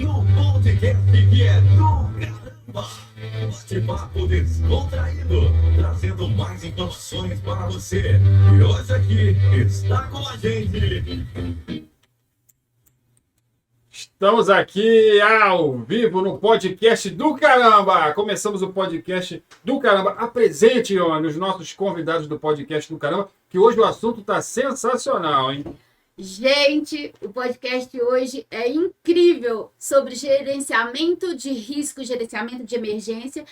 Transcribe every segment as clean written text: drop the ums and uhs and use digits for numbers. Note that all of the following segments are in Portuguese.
no podcast que é do caramba. Bate-papo descontraído, trazendo mais informações para você. E hoje aqui está com a gente. Estamos aqui ao vivo no podcast do Caramba. Começamos o podcast do Caramba. Apresente, Ione, os nossos convidados do podcast do Caramba, que hoje o assunto está sensacional, hein? Gente, o podcast hoje é incrível sobre gerenciamento de risco, gerenciamento de emergência.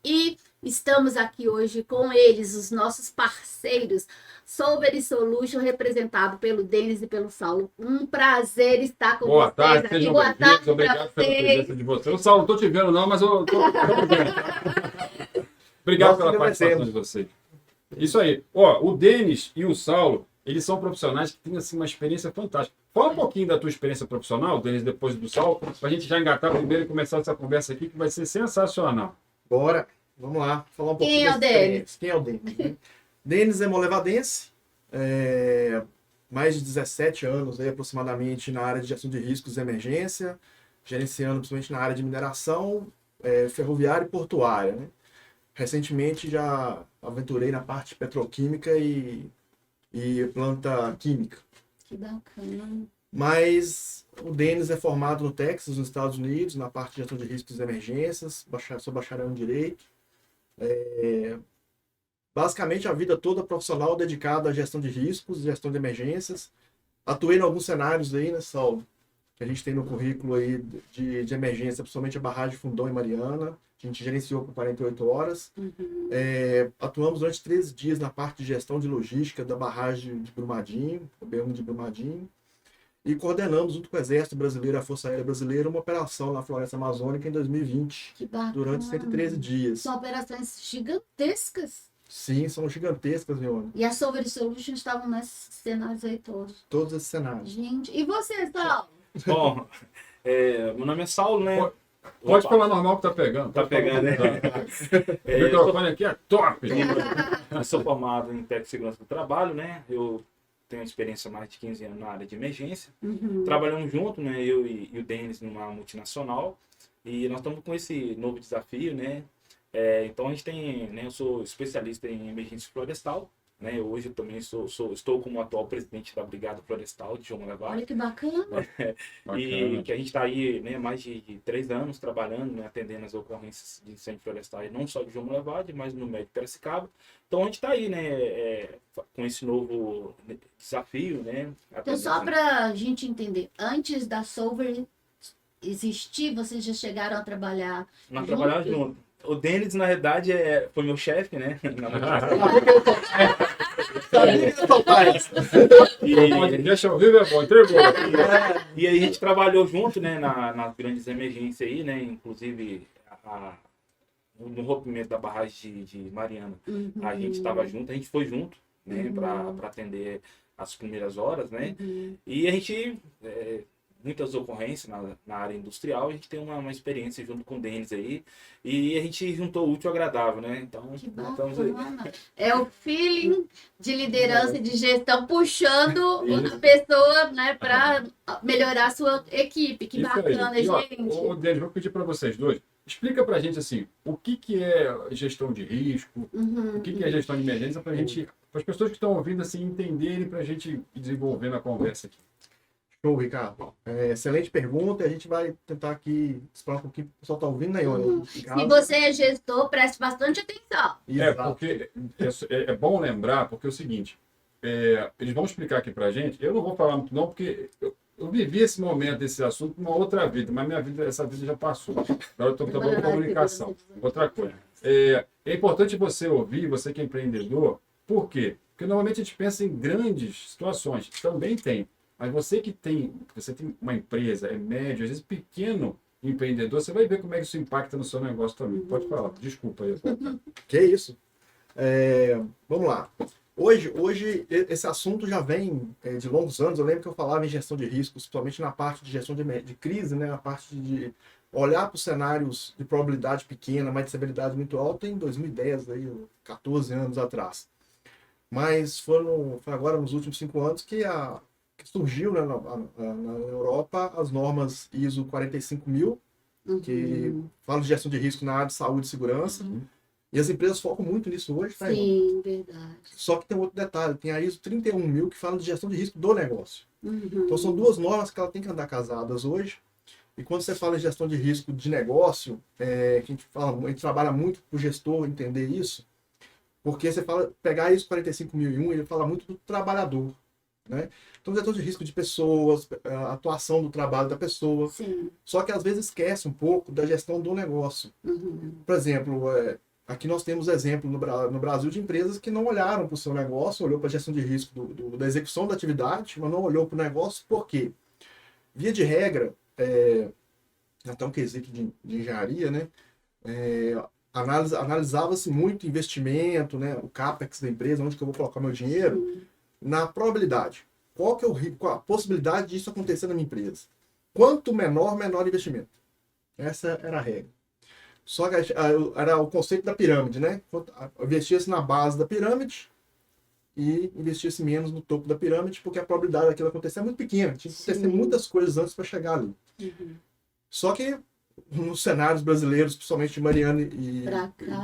E estamos aqui hoje com eles, os nossos parceiros, Solver Solution, representado pelo Denis e pelo Saulo. Um prazer estar com Boa vocês tarde, aqui. sejam Boa bem-vindos. tarde Obrigado pra pela vocês. presença de vocês. Saulo, não estou te vendo não, mas eu estou vendo. Obrigado pela participação de vocês. Isso aí. Ó, o Denis e o Saulo, eles são profissionais que têm assim, uma experiência fantástica. Fala um pouquinho da tua experiência profissional, Denis, depois do Saulo, para a gente já engatar primeiro e começar essa conversa aqui, que vai ser sensacional. Bora, vamos lá, falar um pouquinho Quem é o da Denis? experiência. Quem é o Denis? Denis é molevadense, mais de 17 anos aí, aproximadamente na área de gestão de riscos e emergência, gerenciando principalmente na área de mineração, ferroviária e portuária, né? Recentemente já aventurei na parte petroquímica e planta química. Que bacana. Mas o Denis é formado no Texas, nos Estados Unidos, na parte de gestão de riscos e emergências, sou bacharel em Direito. Basicamente a vida toda profissional dedicada à gestão de riscos, gestão de emergências. Atuei em alguns cenários aí, né, Saulo? Que a gente tem no currículo aí de emergência, principalmente a barragem Fundão e Mariana. A gente gerenciou por 48 horas. Atuamos durante 13 dias na parte de gestão de logística da barragem de Brumadinho, o B1 de Brumadinho. E coordenamos, junto com o Exército Brasileiro e a Força Aérea Brasileira, uma operação na Floresta Amazônica em 2020, Que bacana. durante 113 dias. São operações gigantescas. Sim, são gigantescas, Leone. E a Solver Solution estavam nesses cenários aí todos. Todos esses cenários. Gente, e você, Saulo? Bom, meu nome é Saulo, né? Pode Opa, falar normal que tá pegando. Tá pegando, né? O microfone aqui é top. Eu sou formado em técnico de segurança do trabalho, né? Eu tenho experiência há mais de 15 anos na área de emergência. Trabalhamos junto, né? Eu e o Denis numa multinacional. E nós estamos com esse novo desafio, né? Então a gente tem, né? Eu sou especialista em emergência florestal. Né? Hoje eu também estou como atual presidente da Brigada Florestal de João Levade. Olha que bacana. E que a gente está aí, né, mais de 3 anos trabalhando, né, atendendo as ocorrências de incêndio florestal, não só de João Levade, mas no Médio Piracicaba. Então a gente está aí, né, com esse novo desafio, né. Então, só para a gente entender, antes da Solver existir, vocês já chegaram a trabalhar Nós trabalhamos junto. O Denis, na realidade, foi meu chefe, né? Sabia que ia soltar essa. Deixa eu ver, é bom, entregou. E aí a gente trabalhou junto, né, nas grandes emergências aí, né, inclusive no rompimento da barragem de Mariana. A gente estava junto, a gente foi junto, né, para atender as primeiras horas, né, e a gente, muitas ocorrências na área industrial, a gente tem uma experiência junto com o Denis aí, e a gente juntou o útil ao agradável, né, então Que estamos aí. bacana. É o feeling de liderança e de gestão puxando a pessoa, né, para melhorar a sua equipe. Que Isso bacana, aí. E, ó, gente. ô, Denis, vou pedir para vocês dois. Explica pra gente assim, o que é gestão de risco, o que é gestão de emergência, para as pessoas que estão ouvindo assim entenderem, para a gente ir desenvolvendo a conversa aqui. Show, Ricardo. Excelente pergunta. A gente vai tentar aqui explorar um pouquinho. O pessoal está ouvindo, né, Ione? Se você é gestor, preste bastante atenção. Porque é bom lembrar, porque é o seguinte, eles vão explicar aqui pra gente, eu não vou falar muito não, porque eu vivi esse momento, esse assunto, numa outra vida, mas essa vida já passou. Agora eu estou trabalhando com comunicação. Outra coisa. É importante você ouvir, você que é empreendedor, por quê? Porque normalmente a gente pensa em grandes situações, também tem. Mas você tem uma empresa, é médio, às vezes pequeno empreendedor, você vai ver como é que isso impacta no seu negócio também. Pode falar, desculpa aí. Que isso? Vamos lá. Hoje esse assunto já vem de longos anos. Eu lembro que eu falava em gestão de riscos, principalmente na parte de gestão de crise, né? Na parte de olhar para os cenários de probabilidade pequena, mas de severidade muito alta em 2010, aí, 14 anos atrás. Mas foi agora nos últimos 5 anos que que surgiu, né, na Europa as normas ISO 45000, que falam de gestão de risco na área de saúde e segurança. E as empresas focam muito nisso hoje, tá? Sim, verdade. Só que tem outro detalhe, tem a ISO 31000 que fala de gestão de risco do negócio. Então são duas normas que ela tem que andar casadas hoje. E quando você fala em gestão de risco de negócio, que a gente trabalha muito para o gestor entender isso, porque você fala, pegar a ISO 45001, ele fala muito do trabalhador, né? Então, gestão de risco de pessoas, a atuação do trabalho da pessoa. Sim. Só que às vezes esquece um pouco da gestão do negócio. Por exemplo, aqui nós temos exemplo no Brasil de empresas que não olharam para o seu negócio, olhou para a gestão de risco da execução da atividade, mas não olhou para o negócio. Por quê? Via de regra, até um quesito de engenharia, né? Analisava-se muito investimento, né? O CAPEX da empresa, onde que eu vou colocar meu dinheiro, na probabilidade. Qual a possibilidade disso acontecer na minha empresa? Quanto menor investimento. Essa era a regra. Só que era o conceito da pirâmide, né? Investia-se na base da pirâmide e investia-se menos no topo da pirâmide, porque a probabilidade daquilo acontecer é muito pequena. Tinha que acontecer muitas coisas antes para chegar ali. Só que nos cenários brasileiros, principalmente de Mariana e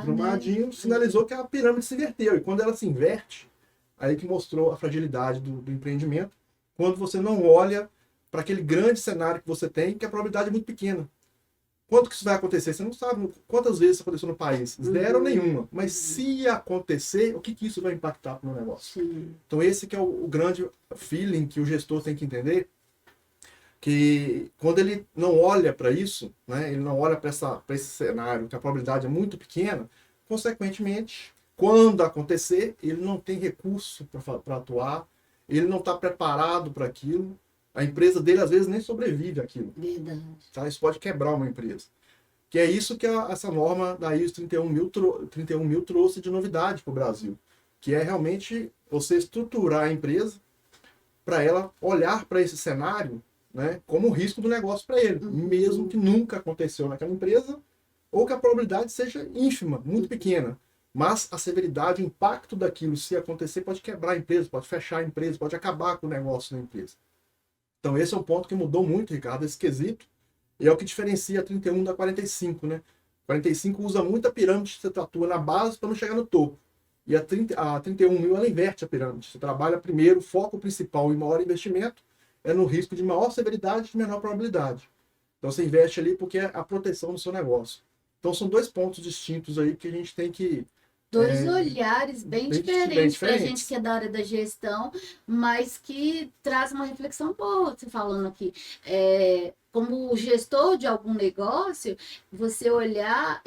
Brumadinho, sinalizou que a pirâmide se inverteu. E quando ela se inverte, aí que mostrou a fragilidade do empreendimento, quando você não olha para aquele grande cenário que você tem, que a probabilidade é muito pequena. Quanto que isso vai acontecer? Você não sabe quantas vezes isso aconteceu no país. Zero ou nenhuma. Mas se acontecer, o que isso vai impactar para o meu negócio? Então esse que é o grande feeling que o gestor tem que entender, que quando ele não olha para isso, né, ele não olha para esse cenário, que a probabilidade é muito pequena, consequentemente, quando acontecer, ele não tem recurso para atuar, ele não está preparado para aquilo, a empresa dele às vezes nem sobrevive àquilo. Verdade. Tá? Isso pode quebrar uma empresa. Que é isso que essa norma da ISO 31000 trouxe de novidade para o Brasil, que é realmente você estruturar a empresa para ela olhar para esse cenário, né, como um risco do negócio para ele, mesmo que nunca aconteceu naquela empresa, ou que a probabilidade seja ínfima, muito pequena. Mas a severidade, o impacto daquilo, se acontecer, pode quebrar a empresa, pode fechar a empresa, pode acabar com o negócio da empresa. Então esse é um ponto que mudou muito, Ricardo, esse quesito, e é o que diferencia a 31 da 45, né? 45 usa muito a pirâmide, você atua na base para não chegar no topo. E a 31000, ela inverte a pirâmide. Você trabalha primeiro, foco principal e maior investimento, é no risco de maior severidade e menor probabilidade. Então você investe ali porque é a proteção do seu negócio. Então são dois pontos distintos aí que a gente tem que... Dois olhares bem diferentes para a gente que é da área da gestão, mas que traz uma reflexão boa, você falando aqui. Como gestor de algum negócio, você olhar,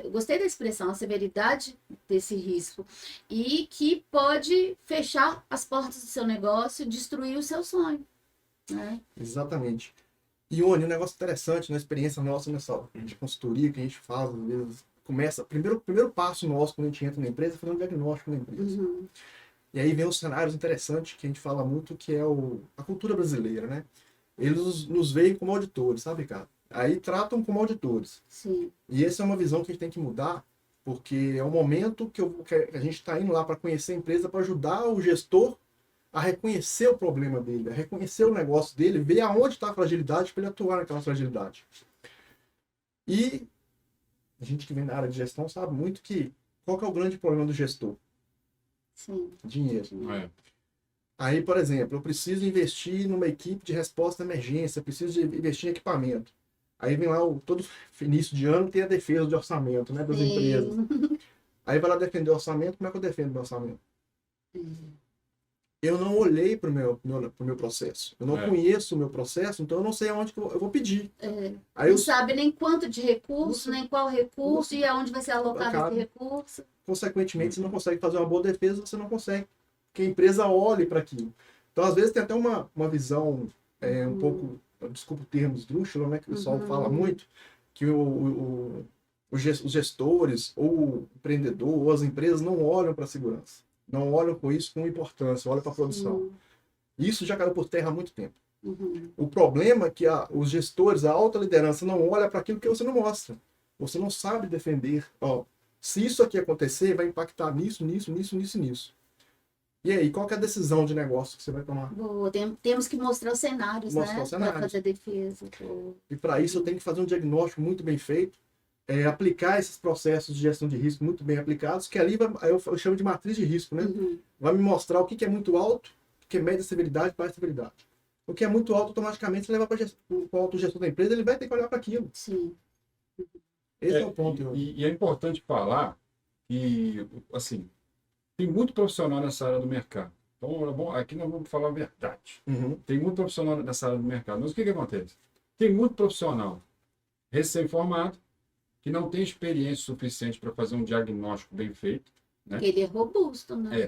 gostei da expressão, a severidade desse risco, e que pode fechar as portas do seu negócio, destruir o seu sonho. Né? Exatamente. E um negócio interessante na experiência nossa nessa de consultoria que a gente faz, às vezes, começa, primeiro passo nosso quando a gente entra na empresa é fazer um diagnóstico na empresa. E aí vem os cenários interessantes que a gente fala muito, que é a cultura brasileira, né? Eles nos veem como auditores, sabe, Ricardo? Aí tratam como auditores. Sim. E essa é uma visão que a gente tem que mudar, porque é o momento que a gente está indo lá para conhecer a empresa, para ajudar o gestor a reconhecer o problema dele, a reconhecer o negócio dele, ver aonde está a fragilidade para ele atuar naquela fragilidade. E a gente que vem da área de gestão sabe muito que qual que é o grande problema do gestor? Sim. Dinheiro. Aí, por exemplo, eu preciso investir numa equipe de resposta à emergência, preciso de investir em equipamento. Aí vem lá, todo início de ano tem a defesa de orçamento, né, das empresas. Aí vai lá defender o orçamento, como é que eu defendo o meu orçamento? Eu não olhei para o meu processo. Eu não conheço o meu processo, então eu não sei aonde que eu vou pedir. Aí não sabe nem quanto de recurso, nem qual recurso e aonde vai ser alocado esse recurso. Consequentemente, você não consegue fazer uma boa defesa, você não consegue que a empresa olhe para aquilo. Então, às vezes, tem até uma visão um pouco, desculpa o termo esdrúxula, né, que o pessoal fala muito, que os gestores, ou o empreendedor, ou as empresas não olham para a segurança. Não olham com isso com importância, olham para a produção. Isso já caiu por terra há muito tempo. O problema é que os gestores, a alta liderança, não olha para aquilo que você não mostra. Você não sabe defender. Se isso aqui acontecer, vai impactar nisso, nisso, nisso, nisso, nisso. E aí, qual que é a decisão de negócio que você vai tomar? Temos que mostrar os cenários, Mostrar né? os cenários. Para fazer defesa. E para isso eu tenho que fazer um diagnóstico muito bem feito, aplicar esses processos de gestão de risco muito bem aplicados, que ali eu chamo de matriz de risco, né? Uhum. Vai me mostrar o que é muito alto, o que é média severidade, baixa severidade. O que é muito alto, automaticamente, você leva para o autogestor da empresa, ele vai ter que olhar para aquilo. Sim. Esse é o ponto. E é importante falar que, assim, tem muito profissional nessa área do mercado. Então, aqui nós vamos falar a verdade. Uhum. Tem muito profissional nessa área do mercado. Mas o que acontece? Tem muito profissional recém-formado que não tem experiência suficiente para fazer um diagnóstico bem feito. Né? Porque ele é robusto, né?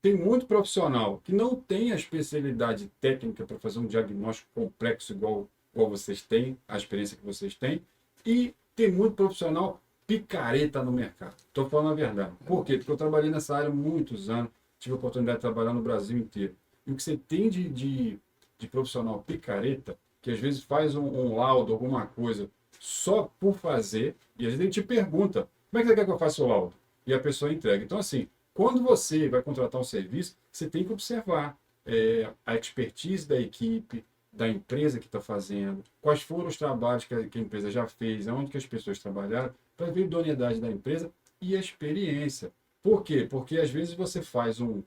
Tem muito profissional que não tem a especialidade técnica para fazer um diagnóstico complexo igual vocês têm, a experiência que vocês têm. E tem muito profissional picareta no mercado. Estou falando a verdade. Por quê? Porque eu trabalhei nessa área há muitos anos, tive a oportunidade de trabalhar no Brasil inteiro. E o que você tem de profissional picareta, que às vezes faz um laudo, alguma coisa, só por fazer, e às vezes ele te pergunta, como é que você quer que eu faça o laudo? E a pessoa entrega. Então, assim, quando você vai contratar um serviço, você tem que observar a expertise da equipe, da empresa que está fazendo, quais foram os trabalhos que a empresa já fez, aonde que as pessoas trabalharam, para ver a idoneidade da empresa e a experiência. Por quê? Porque às vezes você faz um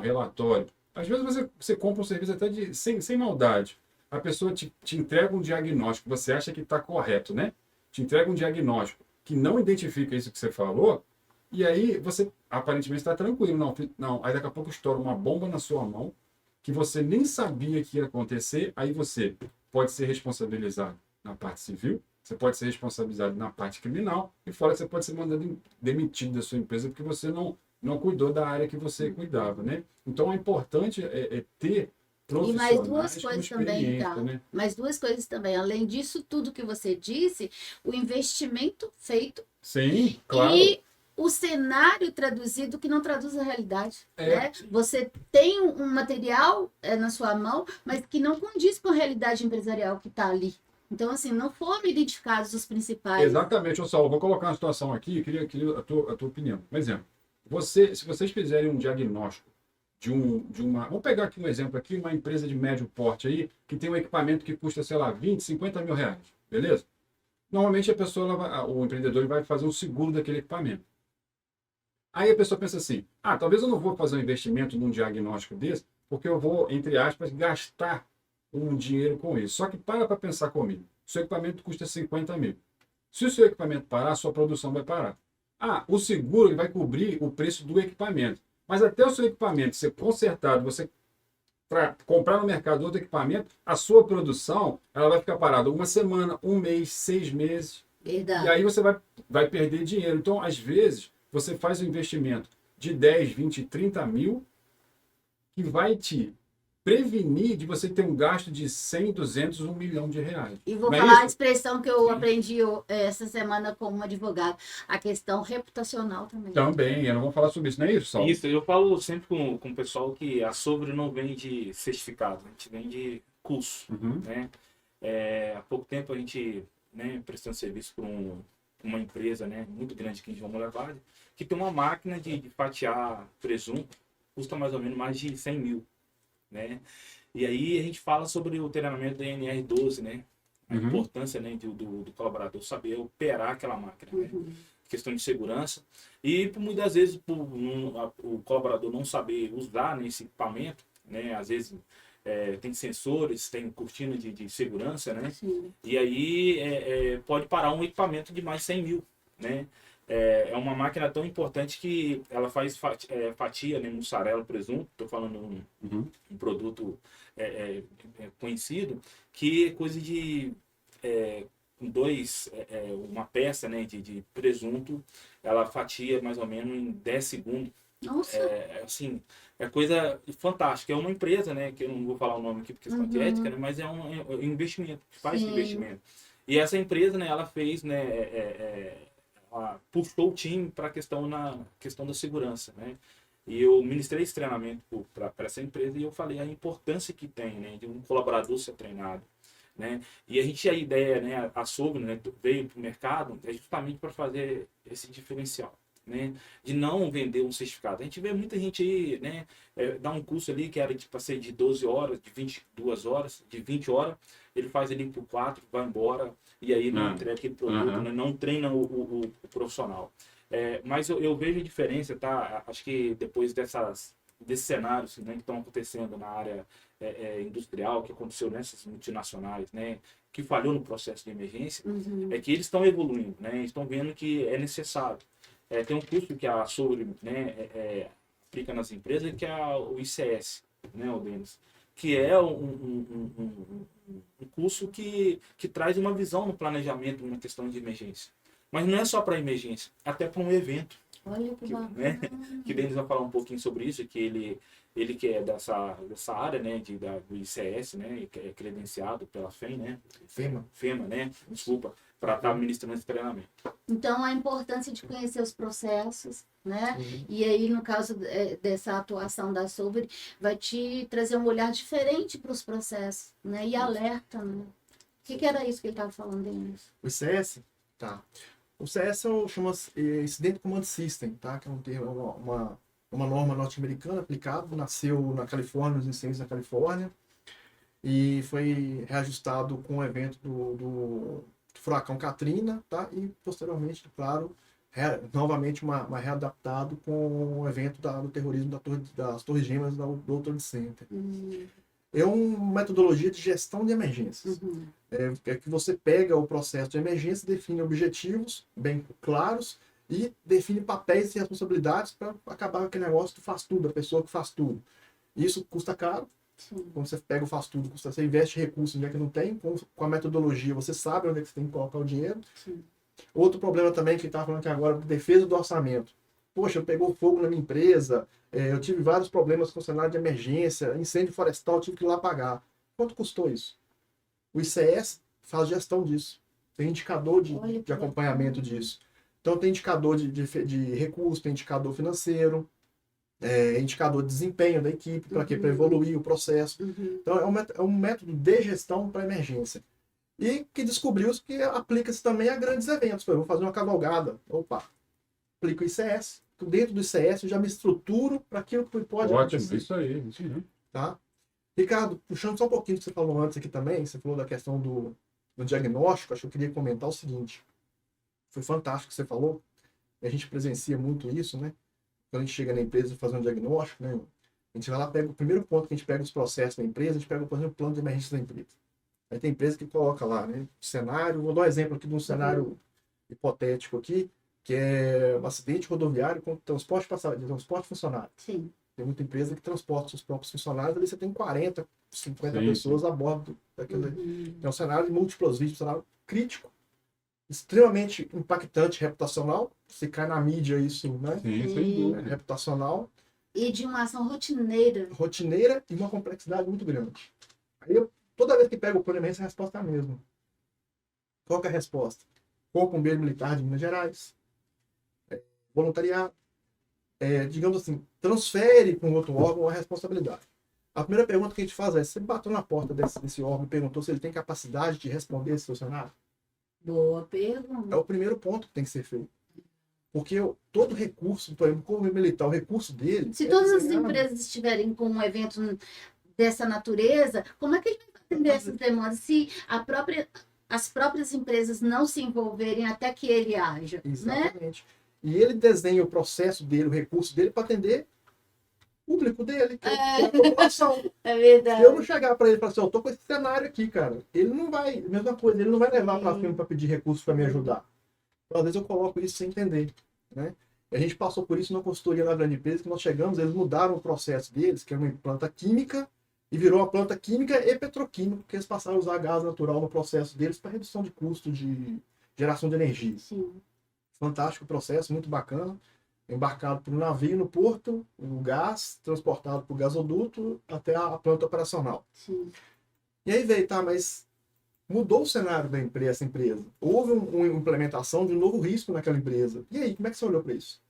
relatório, às vezes você compra um serviço até sem maldade. A pessoa te entrega um diagnóstico, você acha que está correto, né? Te entrega um diagnóstico que não identifica isso que você falou, e aí você aparentemente está tranquilo. Não, aí daqui a pouco estoura uma bomba na sua mão, que você nem sabia que ia acontecer, aí você pode ser responsabilizado na parte civil, você pode ser responsabilizado na parte criminal, e fora que você pode ser mandado demitido da sua empresa porque você não cuidou da área que você cuidava, né? Então, é importante ter E mais duas profissionais com coisas também, experiência, tá? né? Mais duas coisas também. Além disso tudo que você disse, o investimento feito Sim, claro. e o cenário traduzido que não traduz a realidade. É. Né? Você tem um material na sua mão, mas que não condiz com a realidade empresarial que está ali. Então, assim, não foram identificados os principais. Exatamente, ô Saulo, vou colocar uma situação aqui, queria a tua opinião. Por exemplo, se vocês fizerem um diagnóstico de uma... Vamos pegar aqui um exemplo aqui, uma empresa de médio porte aí, que tem um equipamento que custa, sei lá, 20, 50 mil reais, beleza? Normalmente o empreendedor ele vai fazer um seguro daquele equipamento. Aí a pessoa pensa assim, talvez eu não vou fazer um investimento num diagnóstico desse, porque eu vou, entre aspas, gastar um dinheiro com isso. Só que para pensar comigo. Seu equipamento custa 50 mil. Se o seu equipamento parar, a sua produção vai parar. O seguro ele vai cobrir o preço do equipamento. Mas até o seu equipamento ser consertado, você comprar no mercado outro equipamento, a sua produção ela vai ficar parada uma semana, um mês, 6 meses. Verdade. E aí você vai perder dinheiro. Então, às vezes, você faz um investimento de 10, 20, 30 mil que vai te prevenir de você ter um gasto de 100, 200, 1 milhão de reais. E vou Não é falar isso? a expressão que eu aprendi essa semana como advogado. A questão reputacional também. Também, eu não vou falar sobre isso, não é isso, Saulo? Isso, eu falo sempre com o pessoal que a Sobre não vende certificado, a gente vende curso. Uhum. Né? Há pouco tempo a gente, né, prestando serviço para uma empresa, né, muito grande aqui em João Molevade, que tem uma máquina de fatiar presunto, custa mais ou menos mais de 100 mil. Né? E aí a gente fala sobre o treinamento da NR12, né? A importância, né, do colaborador saber operar aquela máquina, né? Questão de segurança. E muitas vezes o colaborador não saber usar, né, esse equipamento, né? Às vezes tem sensores, tem cortina de segurança, né? Sim. E aí pode parar um equipamento de mais 100 mil, né? É uma máquina tão importante que ela faz fatia, né, mussarela, presunto. Estou falando um produto conhecido, que é coisa de uma peça, né, de presunto, ela fatia mais ou menos em 10 segundos. Nossa. Assim, é coisa fantástica. É uma empresa, né, que eu não vou falar o nome aqui porque questão de ética, né, mas é um investimento, faz Sim. investimento. E essa empresa, né, ela fez, né, puxou o time para a questão da segurança, né? E eu ministrei esse treinamento para essa empresa e eu falei a importância que tem, né, de um colaborador ser treinado, né? E a ideia, né, a Sobre, né, veio para o mercado justamente para fazer esse diferencial, né? De não vender um certificado. A gente vê muita gente aí, né? Dá um curso ali que era para ser de 12 horas, de 22 horas, de 20 horas, ele faz ali por 4, vai embora, e aí não entrega aquele produto, né? Não treina o profissional. Mas eu vejo a diferença, tá? Acho que depois desses cenários, né, que estão acontecendo na área industrial, que aconteceu nessas multinacionais, né, que falhou no processo de emergência, é que eles estão evoluindo, né, estão vendo que é necessário. Tem um curso que a Sobre, né, aplica nas empresas, que é o ICS, né, o Denis, que é um curso que traz uma visão no planejamento, numa questão de emergência. Mas não é só para emergência, até para um evento. Olha que bacana. Né? Que o Denis vai falar um pouquinho sobre isso, que ele que é dessa área, né, do ICS, né, que é credenciado pela FEM, né? FEMA, né? Desculpa, para estar ministrando esse treinamento. Então, a importância de conhecer os processos, né? E aí, no caso dessa atuação da Sobre, vai te trazer um olhar diferente para os processos, né? E alerta, né? O que era isso que ele estava falando, Denis? O ICS? Tá. O CS chama Incident Command System, tá? Que é um termo, uma norma norte-americana aplicada, nasceu na Califórnia, nos incêndios na Califórnia, e foi reajustado com o evento do furacão Katrina, tá? E posteriormente, claro, novamente readaptado com o evento do terrorismo das Torres Gêmeas do World Trade Center. É uma metodologia de gestão de emergências. É que você pega o processo de emergência, define objetivos bem claros e define papéis e responsabilidades para acabar com aquele negócio do faz tudo, a pessoa que faz tudo. Isso custa caro. Sim. Quando você pega o faz tudo, você investe recursos onde é que não tem, com a metodologia você sabe onde é que você tem que colocar o dinheiro. Sim. Outro problema também que a gente estava falando aqui agora, defesa do orçamento. Poxa, pegou fogo na minha empresa, eu tive vários problemas com o cenário de emergência, incêndio florestal, tive que ir lá pagar. Quanto custou isso? O ICS faz gestão disso. Tem indicador de acompanhamento disso. Então tem indicador de recurso, tem indicador financeiro, indicador de desempenho da equipe, para quê? Para evoluir o processo. Então é um método de gestão para emergência. E que descobriu-se que aplica-se também a grandes eventos. Eu vou fazer uma cavalgada. Opa, aplico o ICS. Dentro do ICS eu já me estruturo para aquilo que pode acontecer. Ótimo, isso aí. Tá? Ricardo, puxando só um pouquinho do que você falou antes aqui também, você falou da questão do diagnóstico, acho que eu queria comentar o seguinte. Foi fantástico o que você falou, e a gente presencia muito isso, né? Quando a gente chega na empresa e fazer um diagnóstico, né? A gente vai lá, pega o primeiro ponto que a gente pega os processos da empresa, a gente pega, por exemplo, o plano de emergência da empresa. Aí tem empresa que coloca lá, né? Cenário, vou dar um exemplo aqui de um cenário hipotético aqui, que é um acidente rodoviário com transporte funcionário. Sim. Tem muita empresa que transporta seus próprios funcionários, ali você tem 40, 50 pessoas a bordo daquele. É um cenário de múltiplas vítimas, um cenário crítico, extremamente impactante, reputacional. Se cai na mídia isso, né? Sim, sem dúvida. Reputacional. E de uma ação rotineira. Rotineira e uma complexidade muito grande. Aí toda vez que pego o plano, a resposta é a mesma. Qual que é a resposta? Corpo Bombeiro Militar de Minas Gerais. Voluntariado. Digamos assim, transfere para um outro órgão a responsabilidade. A primeira pergunta que a gente faz é: você bateu na porta desse órgão e perguntou se ele tem capacidade de responder esse funcionário? Boa pergunta. É o primeiro ponto que tem que ser feito. Porque todo recurso, por exemplo, como militar, o recurso dele... Se todas as empresas estiverem com um evento dessa natureza, como é que a gente vai atender essas demandas se as próprias empresas não se envolverem até que ele haja? Exatamente. Né? E ele desenha o processo dele, o recurso dele, para atender o público dele, que é a população. É verdade. Se eu não chegar para ele e falar assim, eu tô com esse cenário aqui, cara, ele não vai, mesma coisa, ele não vai levar para cima para pedir recursos para me ajudar. Então, às vezes eu coloco isso sem entender, né? E a gente passou por isso na consultoria na grande empresa, que nós chegamos, eles mudaram o processo deles, que era uma planta química, e virou uma planta química e petroquímica, porque eles passaram a usar gás natural no processo deles para redução de custo de geração de energia. Sim. Fantástico processo, muito bacana. Embarcado por um navio no porto, o gás transportado por gasoduto até a planta operacional. Sim. E aí veio, tá, mas mudou o cenário da empresa, empresa. Houve uma implementação de um novo risco naquela empresa. E aí, como é que você olhou para isso?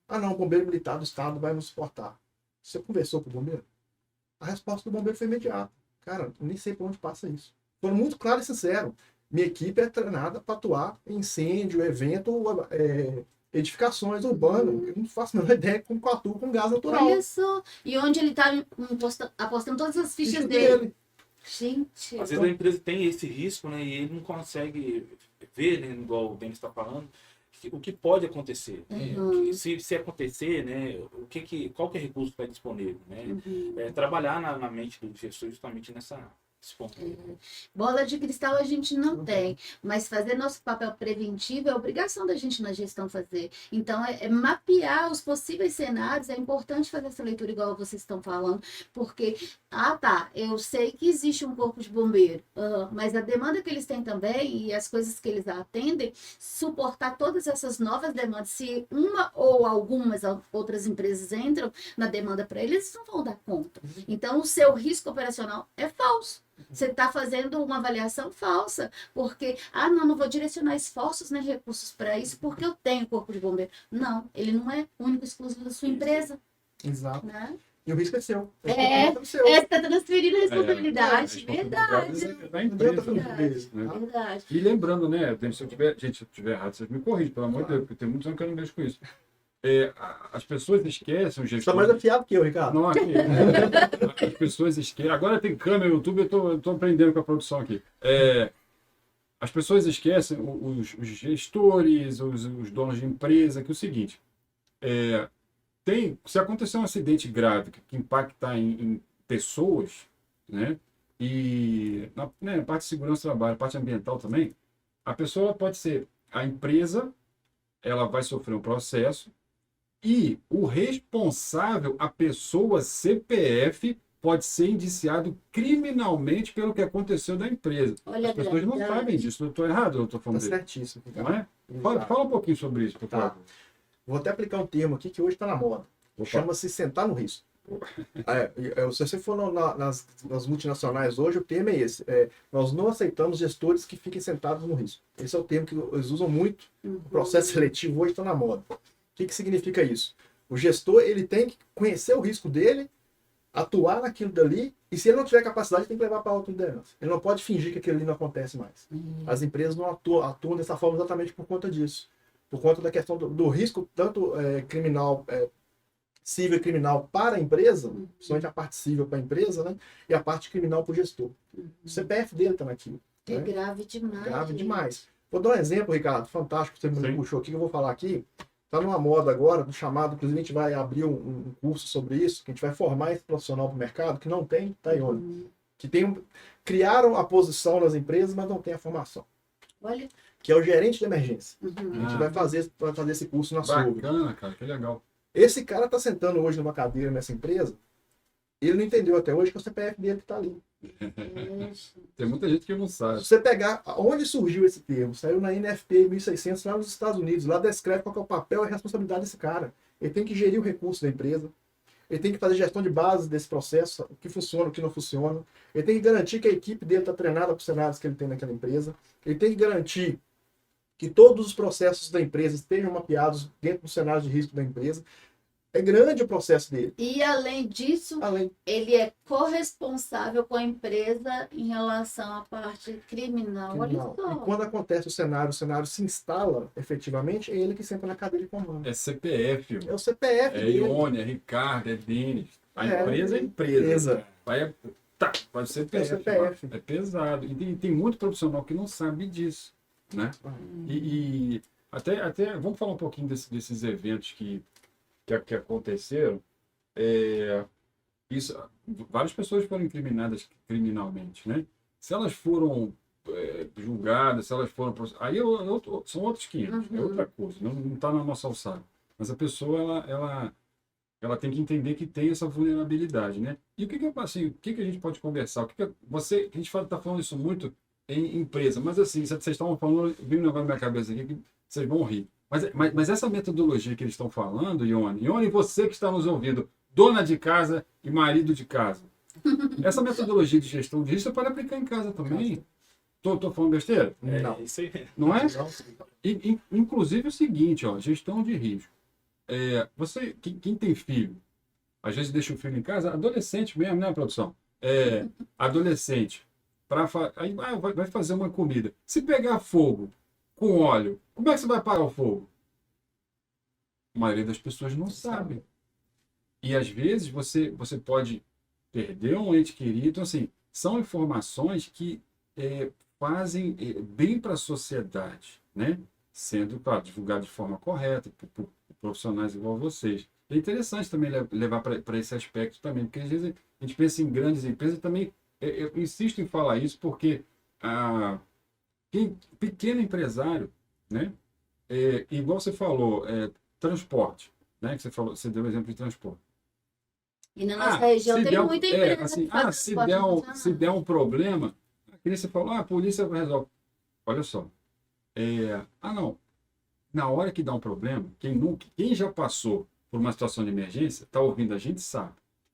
Ah, não, o bombeiro militar do estado vai nos suportar. Você conversou com o bombeiro? A resposta do bombeiro foi imediata. Cara, eu nem sei por onde passa isso. Foram muito claros e sinceros. Minha equipe é treinada para atuar em incêndio, evento edificações urbanas. Eu não faço a menor ideia como que eu atuo com gás natural. Olha só. E onde ele tá apostando todas as fichas Isso dele. Gente. Às vezes a empresa tem esse risco, né? E ele não consegue ver, né, igual o Denis está falando, o que pode acontecer. Né? Se acontecer, né? Qual que é o recurso que está disponível, né? Trabalhar na mente do gestor justamente nesse ponto. Bola de cristal a gente não tem, mas fazer nosso papel preventivo é obrigação da gente na gestão fazer. Então, é mapear os possíveis cenários, é importante fazer essa leitura igual vocês estão falando, porque, eu sei que existe um corpo de bombeiro, mas a demanda que eles têm também e as coisas que eles atendem, suportar todas essas novas demandas, se uma ou algumas outras empresas entram na demanda para eles não vão dar conta. Então, o seu risco operacional é falso. Você está fazendo uma avaliação falsa, porque, não vou direcionar esforços nem recursos para isso, porque eu tenho corpo de bombeiro. Não, ele não é único e exclusivo da sua empresa. Exato. Né? E o risco é seu. Você está transferindo a responsabilidade. Verdade. Da empresa, Verdade. né? Verdade. E lembrando, né, se eu tiver errado, vocês me corrigem, pelo amor de Deus, porque tem muitos anos que eu não mexo com isso. As pessoas esquecem, o Você gestor... está mais afiado que eu, Ricardo. Não, aqui. As pessoas esquecem. Agora tem câmera no YouTube, eu tô aprendendo com a produção aqui. As pessoas esquecem, os gestores, os donos de empresa, que é o seguinte: se acontecer um acidente grave que impactar em pessoas, né? E na parte de segurança do trabalho, parte ambiental também, a pessoa pode ser a empresa, ela vai sofrer um processo. E o responsável, a pessoa CPF, pode ser indiciado criminalmente pelo que aconteceu da empresa. Olha, as pessoas não sabem disso. Eu estou errado, eu estou falando Está dele. certíssimo, Não Ricardo. é? Fala um pouquinho sobre isso, por favor. Vou até aplicar um termo aqui que hoje está na moda. Opa. Chama-se sentar no risco. Se você for nas multinacionais hoje, o termo é esse. Nós não aceitamos gestores que fiquem sentados no risco. Esse é o termo que eles usam muito. O processo seletivo hoje está na moda. O que significa isso? O gestor ele tem que conhecer o risco dele, atuar naquilo dali, e se ele não tiver capacidade, ele tem que levar para a autoliderança. Ele não pode fingir que aquilo ali não acontece mais. As empresas não atuam dessa forma exatamente por conta disso. Por conta da questão do risco, tanto criminal, civil e criminal para a empresa, principalmente a parte civil para a empresa, né? E a parte criminal para o gestor. O CPF dele está naquilo. É né? grave demais. Grave demais. Vou dar um exemplo, Ricardo, fantástico, você me Sim. puxou aqui, que eu vou falar aqui. Está numa moda agora, do chamado, inclusive a gente vai abrir um curso sobre isso, que a gente vai formar esse profissional para o mercado, que não tem, tá aí onde? Criaram a posição nas empresas, mas não tem a formação. Olha. Que é o gerente de emergência. A gente Ah, vai fazer esse curso na SUB. bacana, cara, que legal. Esse cara está sentando hoje numa cadeira nessa empresa, ele não entendeu até hoje que é o CPF dele que está ali. Tem muita gente que não Se sabe. você pegar onde surgiu esse termo, saiu na NFP 1600 lá nos Estados Unidos, lá descreve qual que é o papel e a responsabilidade desse cara. Ele tem que gerir o recurso da empresa, ele tem que fazer gestão de base desse processo, o que funciona, o que não funciona, ele tem que garantir que a equipe dele está treinada para os cenários que ele tem naquela empresa, ele tem que garantir que todos os processos da empresa estejam mapeados dentro dos cenários de risco da empresa. É grande o processo dele. E além disso, ele é corresponsável com a empresa em relação à parte criminal. Olha só. E quando acontece o cenário se instala efetivamente, é ele que senta na cadeira de comando. É CPF, É o CPF é dele. Ione, é Ricardo, é Denis. A É, empresa é empresa. Vai ser É o CPF. CPF. É pesado. E tem muito profissional que não sabe disso, né? E até vamos falar um pouquinho desses eventos que aconteceram. Várias pessoas foram incriminadas criminalmente, né? Se elas foram julgadas, se elas foram... Aí são outros 500, é outra coisa, não está na nossa alçada. Mas a pessoa, ela tem que entender que tem essa vulnerabilidade, né? E o que a gente pode conversar? A gente está falando isso muito em empresa, mas assim, vocês estavam falando, veio um negócio na minha cabeça aqui que vocês vão rir. Mas essa metodologia que eles estão falando, Ione, você que está nos ouvindo, dona de casa e marido de casa, essa metodologia de gestão de risco você pode aplicar em casa também. Tô falando besteira? Não. Isso aí mesmo. Não é? Não. Inclusive o seguinte, gestão de risco. Quem tem filho, às vezes deixa o filho em casa, adolescente mesmo, né, produção? Adolescente, vai fazer uma comida. Se pegar fogo com óleo, como é que você vai apagar o fogo? A maioria das pessoas não sabe. E às vezes você pode perder um ente querido. Então, assim, são informações que fazem bem para a sociedade, né? Sendo, claro, divulgado de forma correta por profissionais igual vocês. É interessante também levar para esse aspecto também, porque às vezes a gente pensa em grandes empresas também. Eu insisto em falar isso porque quem pequeno empresário, né? Igual você falou, transporte, né? Que você deu o exemplo de transporte. E na nossa região tem muita empresa assim, que faz se transporte der um problema, a você falou, a polícia resolve. Olha só. Não. Na hora que dá um problema, quem já passou por uma situação de emergência, está ouvindo a gente sabe.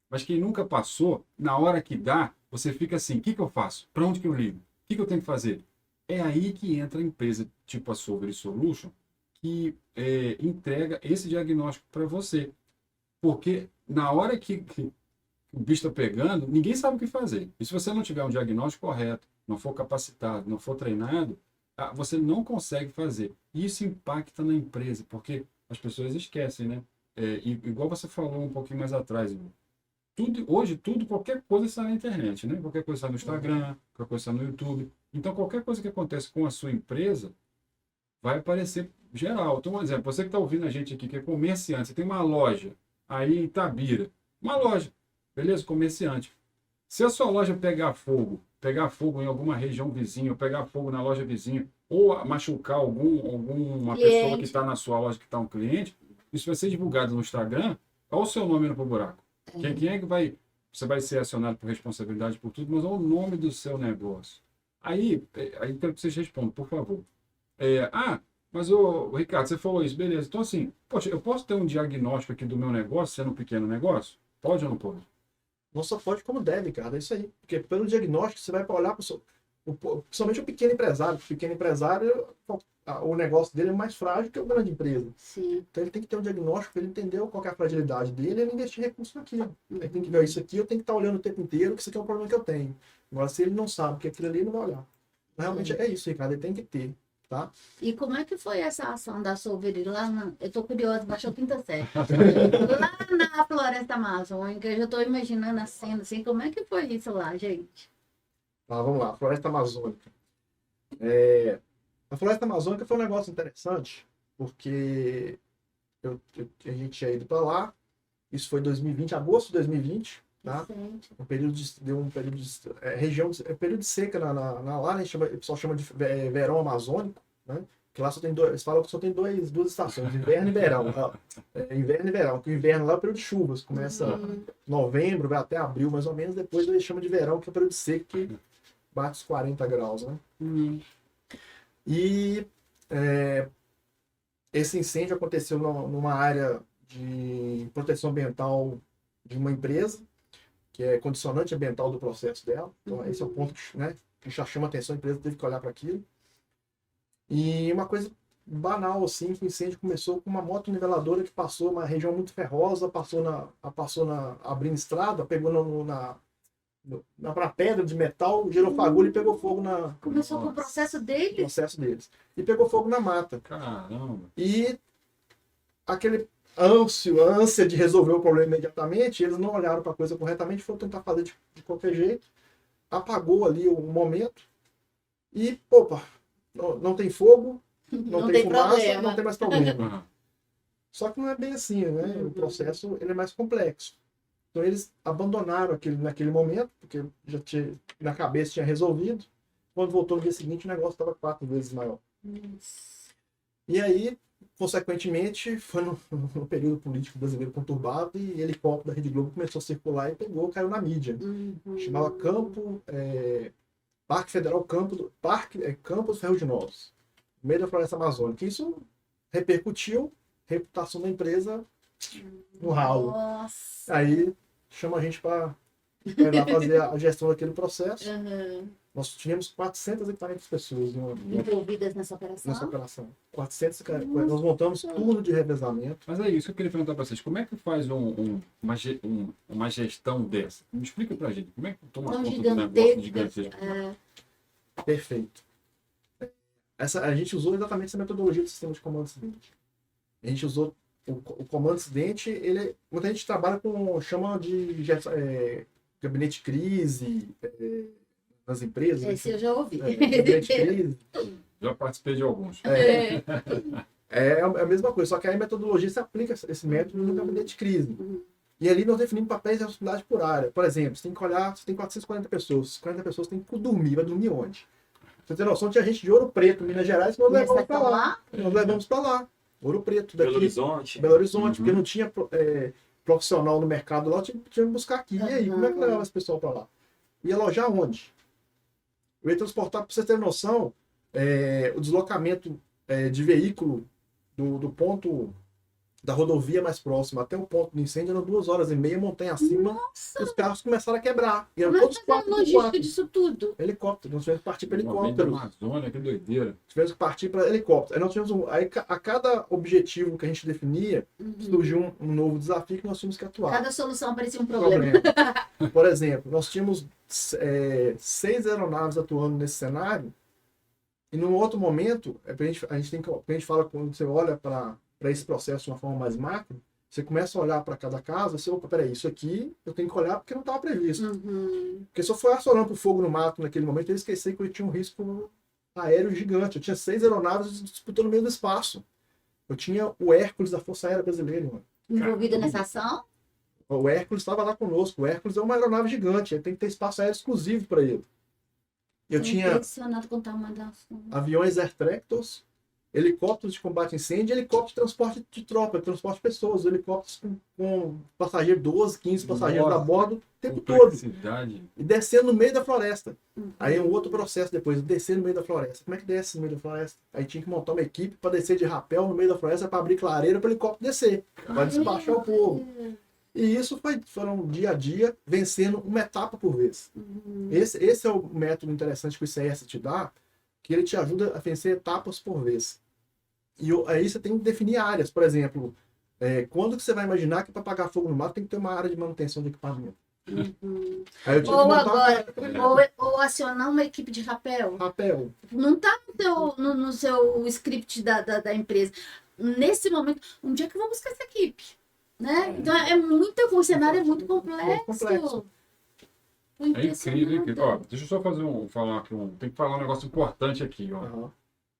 Mas quem nunca passou, na hora que dá, você fica assim, o que eu faço? Para onde que eu ligo? O que eu tenho que fazer? É aí que entra a empresa tipo a Solver Solution, que entrega esse diagnóstico para você. Porque na hora que o bicho está pegando, ninguém sabe o que fazer. E se você não tiver um diagnóstico correto, não for capacitado, não for treinado, você não consegue fazer. E isso impacta na empresa, porque as pessoas esquecem, né? Igual você falou um pouquinho mais atrás, hoje, qualquer coisa está na internet, né? Qualquer coisa está no Instagram, qualquer coisa está no YouTube. Então, qualquer coisa que acontece com a sua empresa vai aparecer geral. Então, por exemplo, você que está ouvindo a gente aqui, que é comerciante, você tem uma loja aí em Itabira, uma loja, beleza? Comerciante. Se a sua loja pegar fogo em alguma região vizinha, ou pegar fogo na loja vizinha, ou machucar alguma pessoa que está na sua loja, que está um cliente, isso vai ser divulgado no Instagram, olha o seu nome no buraco. Quem é que vai... Você vai ser acionado por responsabilidade por tudo, mas olha o nome do seu negócio. Aí quero que vocês respondam, por favor. Mas o Ricardo, você falou isso, beleza. Então, assim, poxa, eu posso ter um diagnóstico aqui do meu negócio, sendo um pequeno negócio? Pode ou não pode? Não só pode como deve, cara. É isso aí. Porque pelo diagnóstico você vai para olhar para principalmente o pequeno empresário. O pequeno empresário, o negócio dele é mais frágil que a grande empresa. Sim. Então ele tem que ter um diagnóstico para ele entender qual é a fragilidade dele e ele investir recursos naquilo. Ele tem que ver isso aqui, eu tenho que estar olhando o tempo inteiro, que isso aqui é um problema que eu tenho. Agora, se ele não sabe que aquilo ali, ele não vai olhar. Realmente é isso, Ricardo. Ele tem que ter. Tá? E como é que foi essa ação da Solver lá eu tô curiosa, baixou quinta série. Lá na Floresta Amazônica, eu já tô imaginando a cena, assim, como é que foi isso lá, gente? Vamos lá, Floresta Amazônica. A Floresta Amazônica foi um negócio interessante, porque a gente tinha ido para lá, isso foi em 2020, agosto de 2020, tá? Um período de período de seca lá, né? O pessoal chama de verão amazônico, né? Que lá eles falam que só tem duas estações, inverno e verão. Inverno e verão, porque o inverno lá é o período de chuvas, começa em novembro, vai até abril mais ou menos, depois eles chamam de verão, que é o período de seca, que bate os 40 graus, né? E esse incêndio aconteceu numa área de proteção ambiental de uma empresa, que é condicionante ambiental do processo dela. Então, esse é o ponto que já chama atenção, a empresa teve que olhar para aquilo. E uma coisa banal, assim, que o incêndio começou com uma moto niveladora que passou uma região muito ferrosa, abrindo estrada, pegou na pedra de metal, gerou fagulha e pegou fogo na... Começou com o processo deles? E pegou fogo na mata. Caramba! E aquele ânsia de resolver o problema imediatamente, eles não olharam para a coisa corretamente, foram tentar fazer de qualquer jeito, apagou ali o momento e, opa, não tem fogo, não tem fumaça, problema. não tem mais problema. Só que não é bem assim, né? O processo ele é mais complexo. Então eles abandonaram aquilo naquele momento, porque na cabeça tinha resolvido. Quando voltou no dia seguinte, o negócio estava 4 vezes maior. E aí, consequentemente, foi no período político brasileiro conturbado e helicóptero da Rede Globo começou a circular e caiu na mídia. Chamava Parque Federal Campos Ferro de Novos, no meio da Floresta Amazônica. Isso repercutiu, reputação da empresa no ralo. Nossa. Aí chama a gente para ir lá fazer a gestão daquele processo. Nós tínhamos 440 pessoas envolvidas nessa operação. 400, nós montamos tudo de revezamento. Mas é isso que eu queria perguntar para vocês. Como é que faz uma gestão dessa? Me explica pra gente. Como é que toma conta do negócio gigantesco? Perfeito. A gente usou exatamente essa metodologia do sistema de comando seguinte. A gente usou o comando incidente, muita gente trabalha chama de gabinete de crise nas empresas. Esse eu já ouvi. Gabinete de crise. Já participei de alguns. É a mesma coisa, só que aí a metodologia se aplica esse método no gabinete de crise. E ali nós definimos papéis e responsabilidade por área. Por exemplo, você tem que olhar, você tem 440 pessoas, 40 pessoas têm que dormir. Vai dormir onde? Você tem noção, tinha gente de Ouro Preto, Minas Gerais, que nós levamos para lá. Nós levamos para lá. Ouro Preto, daqui. Belo Horizonte, porque não tinha profissional no mercado lá, tinha que buscar aqui. E aí, como é que levava esse pessoal para lá? Ia alojar onde? Eu ia transportar, para você ter noção, o deslocamento de veículo do ponto da rodovia mais próxima até o ponto do incêndio eram 2h30, montanha acima. Os carros começaram a quebrar. E eram todos a logística disso tudo? Helicóptero. Nós tivemos que partir para helicóptero. Amazônia, que doideira. Tivemos que partir para helicóptero. Aí nós tivemos aí a cada objetivo que a gente definia, surgiu um novo desafio que nós tínhamos que atuar. Cada solução parecia um problema. Por exemplo, nós tínhamos 6 aeronaves atuando nesse cenário. E num outro momento, a gente fala, quando você olha para esse processo de uma forma mais macro, você começa a olhar para cada caso, você, opa, peraí, isso aqui eu tenho que olhar porque não estava previsto. Porque se eu for acionando para o fogo no mato naquele momento, eu esqueci que eu tinha um risco aéreo gigante. Eu tinha 6 aeronaves disputando o mesmo espaço. Eu tinha o Hércules da Força Aérea Brasileira. Envolvido nessa ação? O Hércules estava lá conosco. O Hércules é uma aeronave gigante, ele tem que ter espaço aéreo exclusivo para ele. Eu tinha impressionado com o tamanho da ação. Aviões Air Tractors, helicópteros de combate a incêndio e helicópteros de transporte de tropa, de transporte de pessoas, helicópteros com passageiro 12, 15 passageiros a bordo o tempo todo. E descendo no meio da floresta. Aí é um outro processo depois, descer no meio da floresta. Como é que desce no meio da floresta? Aí tinha que montar uma equipe para descer de rapel no meio da floresta para abrir clareira para o helicóptero descer, para despachar o povo. E isso foram dia a dia, vencendo uma etapa por vez. Esse é o método interessante que o ICS te dá, que ele te ajuda a vencer etapas por vez. E aí você tem que definir áreas. Por exemplo, quando que você vai imaginar que para apagar fogo no mato tem que ter uma área de manutenção de equipamento? Aí eu tive Ou que agora, ou acionar uma equipe de rapel. Não está no seu script da empresa. Nesse momento, onde é que eu vou buscar essa equipe? Né? Então o cenário é muito complexo. É incrível. Ó, deixa eu só falar aqui tem que falar um negócio importante aqui, ó.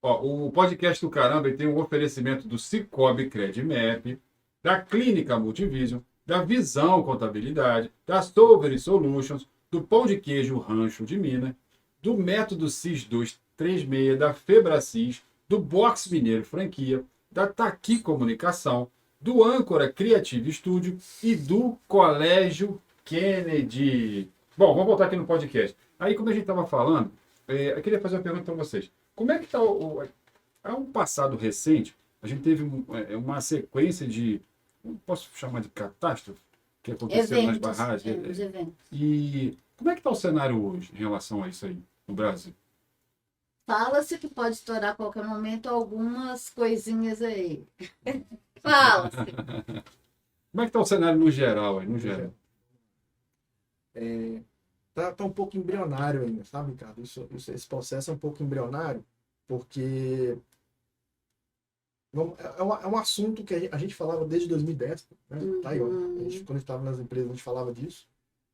Ó, o podcast do Caramba tem um oferecimento do Cicobi Credimap, da Clínica Multivision, da Visão Contabilidade, da Solvery Solutions, do Pão de Queijo Rancho de Minas, do Método CIS 236, da Febracis, do Box Mineiro Franquia, da Taqui Comunicação, do Âncora Creative Studio e do Colégio Kennedy. Bom, vamos voltar aqui no podcast. Aí, como a gente estava falando, eu queria fazer uma pergunta para vocês. Como é que está há um passado recente, a gente teve uma sequência de, posso chamar de catástrofe, que aconteceu nas barragens. Eventos. E como é que está o cenário hoje em relação a isso aí no Brasil? Fala-se que pode estourar a qualquer momento algumas coisinhas aí. Fala-se. Como é que está o cenário no geral aí, no geral? Tá um pouco embrionário ainda, sabe, Ricardo? Esse processo é um pouco embrionário, porque é um assunto que a gente falava desde 2010, né? Tá aí, ó. Quando a gente estava nas empresas, a gente falava disso.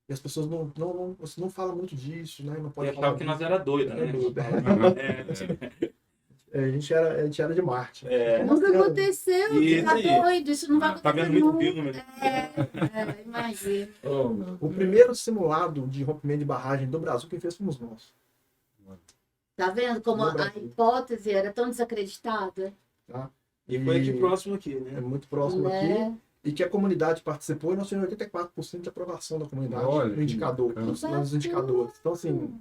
E as pessoas não falam muito disso, né? Não pode falar que nós era doido, né? A gente era de Marte. Nunca aconteceu, você tá doido, isso não vai acontecer. Tá vendo muito filme, Imagina. O primeiro simulado de rompimento de barragem do Brasil, quem fez fomos nós. Tá vendo como a hipótese era tão desacreditada? Tá? E foi aqui próximo aqui, né? É muito próximo aqui. E que a comunidade participou e nós tivemos 84% de aprovação da comunidade no indicador, nos indicadores. Então, assim,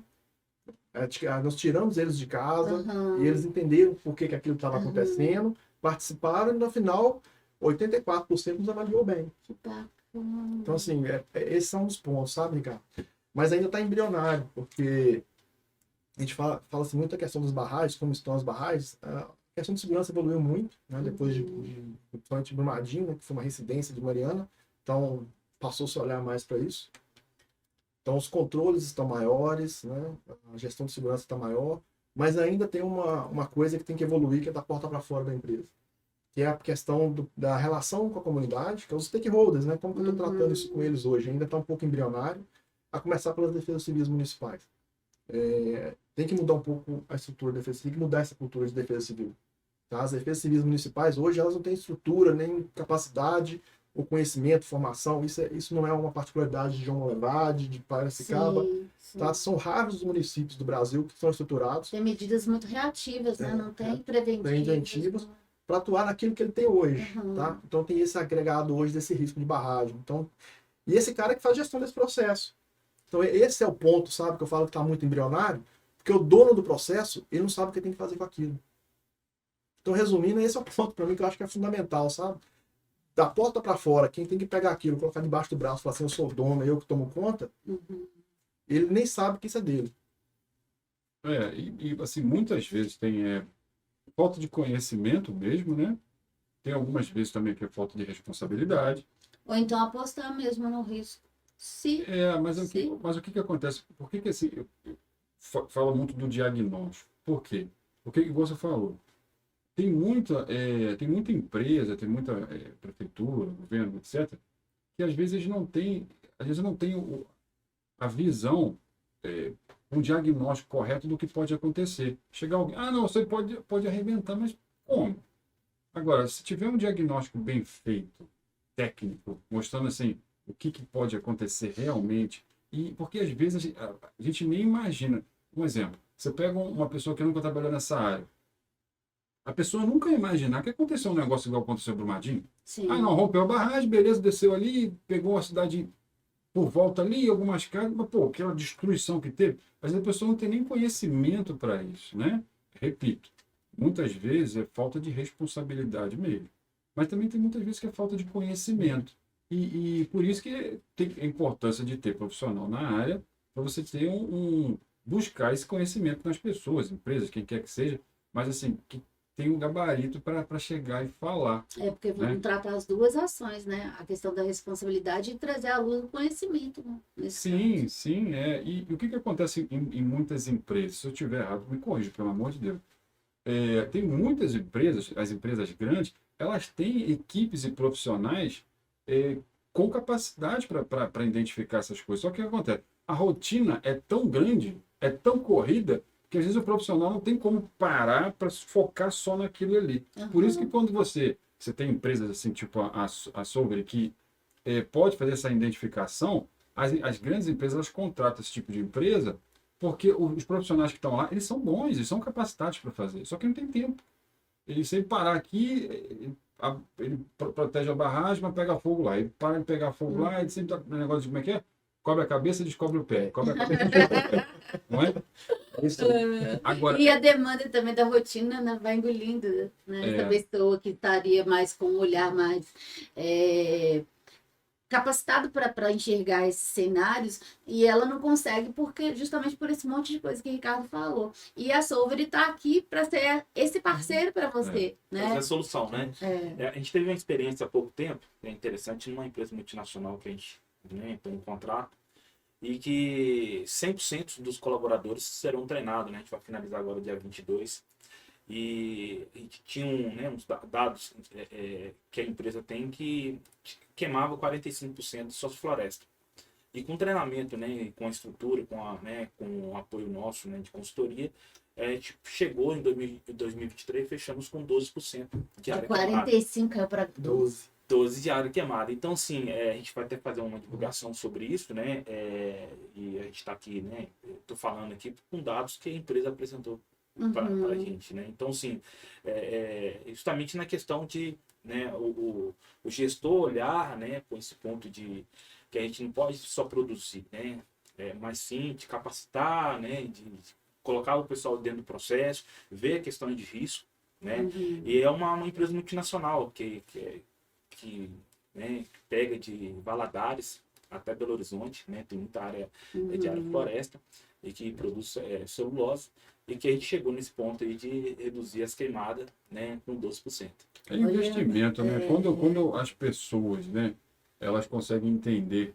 nós tiramos eles de casa e eles entenderam por que aquilo estava acontecendo, participaram e, no final, 84% nos avaliou bem. Que bacana. Então, assim, esses são os pontos, sabe, Ricardo? Mas ainda está embrionário, porque a gente fala-se muito a questão das barragens, como estão as barragens. A questão de segurança evoluiu muito, né? Depois de Brumadinho, né? Que foi uma residência de Mariana. Então, passou-se a olhar mais para isso. Então, os controles estão maiores, né? A gestão de segurança está maior, mas ainda tem uma coisa que tem que evoluir, que é da porta para fora da empresa. que é a questão da relação com a comunidade, que é os stakeholders, né? Como que eu estou tratando isso com eles hoje? Ainda está um pouco embrionário, a começar pelas defesas civis municipais. Tem que mudar um pouco a estrutura da defesa civil, tem que mudar essa cultura de defesa civil. Tá? As defesas civis municipais hoje elas não têm estrutura, nem capacidade, ou conhecimento, formação. Isso não é uma particularidade de João Levade, de Piracicaba. Sim. Tá? São raros os municípios do Brasil que são estruturados. Tem medidas muito reativas, né? Não tem preventivas. Preventivas para atuar naquilo que ele tem hoje. Uhum. Tá? Então tem esse agregado hoje desse risco de barragem. Então, e esse cara que faz gestão desse processo. Então esse é o ponto, sabe, que eu falo que está muito embrionário, porque o dono do processo, ele não sabe o que tem que fazer com aquilo. Então, resumindo, esse é o ponto para mim que eu acho que é fundamental, sabe? Da porta para fora, quem tem que pegar aquilo, colocar debaixo do braço, falar assim, eu sou o dono, eu que tomo conta, ele nem sabe que isso é dele. E assim, muitas vezes tem falta de conhecimento mesmo, né? Tem algumas vezes também que é falta de responsabilidade. Ou então apostar mesmo no risco. Mas o que acontece? Por que assim, eu falo muito do diagnóstico? Por quê? Porque, igual você falou, tem muita empresa, tem muita prefeitura, governo, etc., que às vezes não tem a visão, um diagnóstico correto do que pode acontecer. Chegar alguém, não, você pode arrebentar, mas como? Agora, se tiver um diagnóstico bem feito, técnico, mostrando assim, o que pode acontecer realmente, e porque às vezes a gente nem imagina. Um exemplo, você pega uma pessoa que nunca trabalhou nessa área, a pessoa nunca ia imaginar que aconteceu um negócio igual aconteceu no Brumadinho. Sim. Não, rompeu a barragem, beleza, desceu ali, pegou a cidade por volta ali, algumas casas, mas aquela destruição que teve, mas a pessoa não tem nem conhecimento para isso, né? Repito, muitas vezes é falta de responsabilidade mesmo, mas também tem muitas vezes que é falta de conhecimento. E por isso que tem a importância de ter profissional na área, para você ter buscar esse conhecimento nas pessoas, empresas, quem quer que seja, mas assim, que tem um gabarito para chegar e falar. Porque vamos tratar as duas ações, né? A questão da responsabilidade e trazer à luz o conhecimento. Né? Sim. E o que acontece em muitas empresas? Se eu estiver errado, me corrija, pelo amor de Deus. Tem muitas empresas, as empresas grandes, elas têm equipes e profissionais com capacidade para identificar essas coisas. Só que o que acontece? A rotina é tão grande, é tão corrida, que às vezes o profissional não tem como parar para focar só naquilo ali. Por isso que quando você tem empresas assim, tipo a Solver, que pode fazer essa identificação, as grandes empresas elas contratam esse tipo de empresa, porque os profissionais que estão lá, eles são bons, eles são capacitados para fazer, só que não tem tempo. Ele sempre parar aqui, ele protege a barragem, mas pega fogo lá. Ele para de pegar fogo lá, ele sempre tá no negócio de como é que é? Cobre a cabeça e descobre o pé. Cobre a cabeça e descobre o pé. Não é? Isso. Agora, E a demanda também da rotina, né, vai engolindo, né? Essa pessoa que estaria mais com um olhar mais capacitado para enxergar esses cenários, e ela não consegue justamente por esse monte de coisa que o Ricardo falou. E a Solver está aqui para ser esse parceiro para você, né? Essa é a solução, né? A gente teve uma experiência há pouco tempo, interessante, numa empresa multinacional que a gente tem um contrato, e que 100% dos colaboradores serão treinados, né? A gente vai finalizar agora dia 22. E a gente tinha uns dados que a empresa tem que queimava 45% de suas florestas. E com treinamento, né, com a estrutura, com o apoio nosso, né, de consultoria, chegou em 2023, fechamos com 12% de área 45 queimada. para 12 de área queimada. Então, assim, a gente vai até fazer uma divulgação sobre isso, né? E a gente está aqui, né? Estou falando aqui com dados que a empresa apresentou para a gente, né? Então, assim, justamente na questão de, né, o gestor olhar, né, com esse ponto de que a gente não pode só produzir, né? Mas sim de capacitar, né? De colocar o pessoal dentro do processo, ver a questão de risco, né? E é uma empresa multinacional que né, pega de Valadares até Belo Horizonte, né? Tem muita área de área floresta e que produz celulose, e que a gente chegou nesse ponto aí de reduzir as queimadas, né, com 12%. É investimento, né? Quando as pessoas, né, elas conseguem entender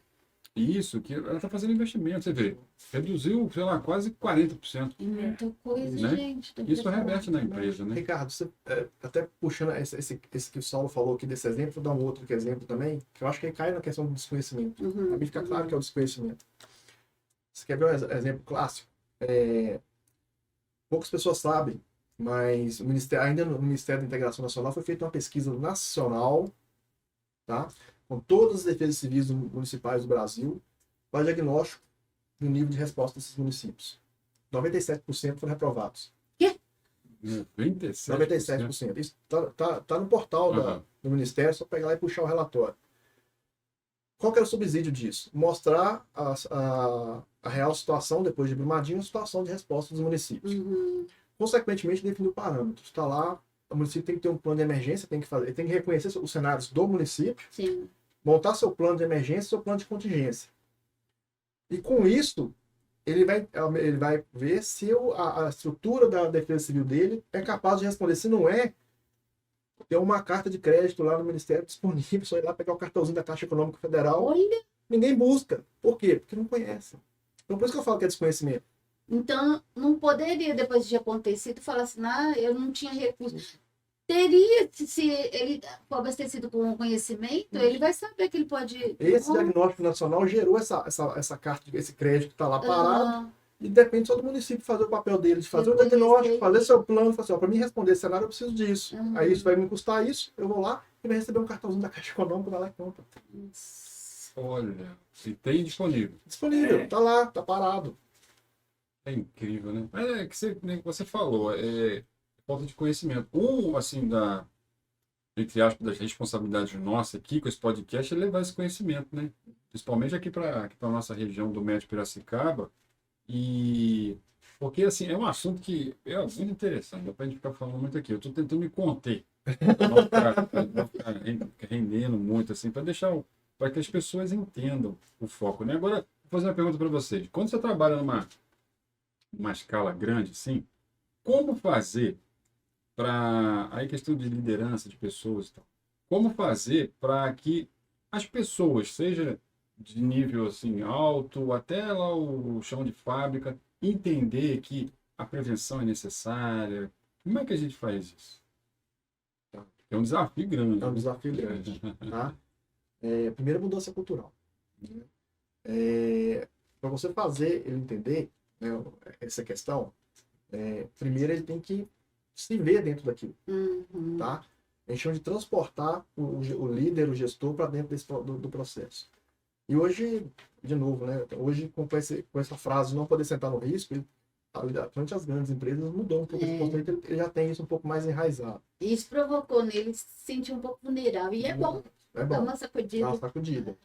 Isso, que ela está fazendo investimento, você vê, reduziu, sei lá, quase 40%. É muita coisa, Né? gente. tem Isso que reverte na falar. empresa, né? Ricardo, você, até puxando esse que o Saulo falou aqui desse exemplo, vou dar um outro exemplo também, que eu acho que cai na questão do desconhecimento. Para mim fica claro que é o desconhecimento. Você quer ver um exemplo clássico? Poucas pessoas sabem, mas ainda no Ministério da Integração Nacional foi feita uma pesquisa nacional, tá? Com todas as defesas civis municipais do Brasil, para diagnóstico do nível de resposta desses municípios. 97% foram reprovados. 97%. 97%. Isso tá no portal do Ministério, só pegar lá e puxar o relatório. Qual que era o subsídio disso? Mostrar a real situação, depois de Brumadinho, a situação de resposta dos municípios. Consequentemente, definir parâmetros. Está lá, o município tem que ter um plano de emergência, tem que reconhecer os cenários do município, Sim. montar seu plano de emergência, seu plano de contingência. E com isso, ele vai ver se a estrutura da defesa civil dele é capaz de responder. Se não é, tem uma carta de crédito lá no Ministério disponível, só ir lá pegar o cartãozinho da Caixa Econômica Federal. Olha. Ninguém busca. Por quê? Porque não conhece. Então, por isso que eu falo que é desconhecimento. Então, não poderia, depois de acontecido, falar assim, eu não tinha recurso. Teria, se ele for abastecido com conhecimento, ele vai saber que ele pode... Esse diagnóstico nacional gerou essa carta, esse crédito que está lá parado. E depende só do município fazer o papel dele, de fazer o diagnóstico, fazer seu plano, fazer, para mim responder esse cenário eu preciso disso. Aí isso vai me custar isso, eu vou lá e vai receber um cartãozinho da Caixa Econômica, vai lá e compra. Olha, se tem disponível. Disponível, tá lá, tá parado. É incrível, né? É que você falou, falta de conhecimento. Assim, entre aspas, das responsabilidades nossas aqui com esse podcast é levar esse conhecimento, né? Principalmente aqui para a nossa região do Médio Piracicaba. Porque, assim, é um assunto que é muito interessante, dá pra gente ficar falando muito aqui. Eu estou tentando me conter, pra não ficar rendendo muito, assim, para que as pessoas entendam o foco, né? Agora, vou fazer uma pergunta para vocês. Quando você trabalha numa escala grande, assim, como fazer aí questão de liderança de pessoas e tal, como fazer para que as pessoas, seja de nível assim alto, até lá o chão de fábrica, entender que a prevenção é necessária? Como é que a gente faz isso? É um desafio grande. É um desafio grande. Tá? Primeiro, mudança cultural. Para você fazer ele entender, né, essa questão, primeiro ele tem que se ver dentro daquilo. Tá? A gente chama de transportar o líder, o gestor, para dentro do processo. E hoje, de novo, né, hoje com essa frase de não poder sentar no risco, frente às grandes empresas mudou um pouco esse conceito, ele já tem isso um pouco mais enraizado. Isso provocou nele se sentir um pouco vulnerável. E é bom dar uma sacudida. Uma sacudida.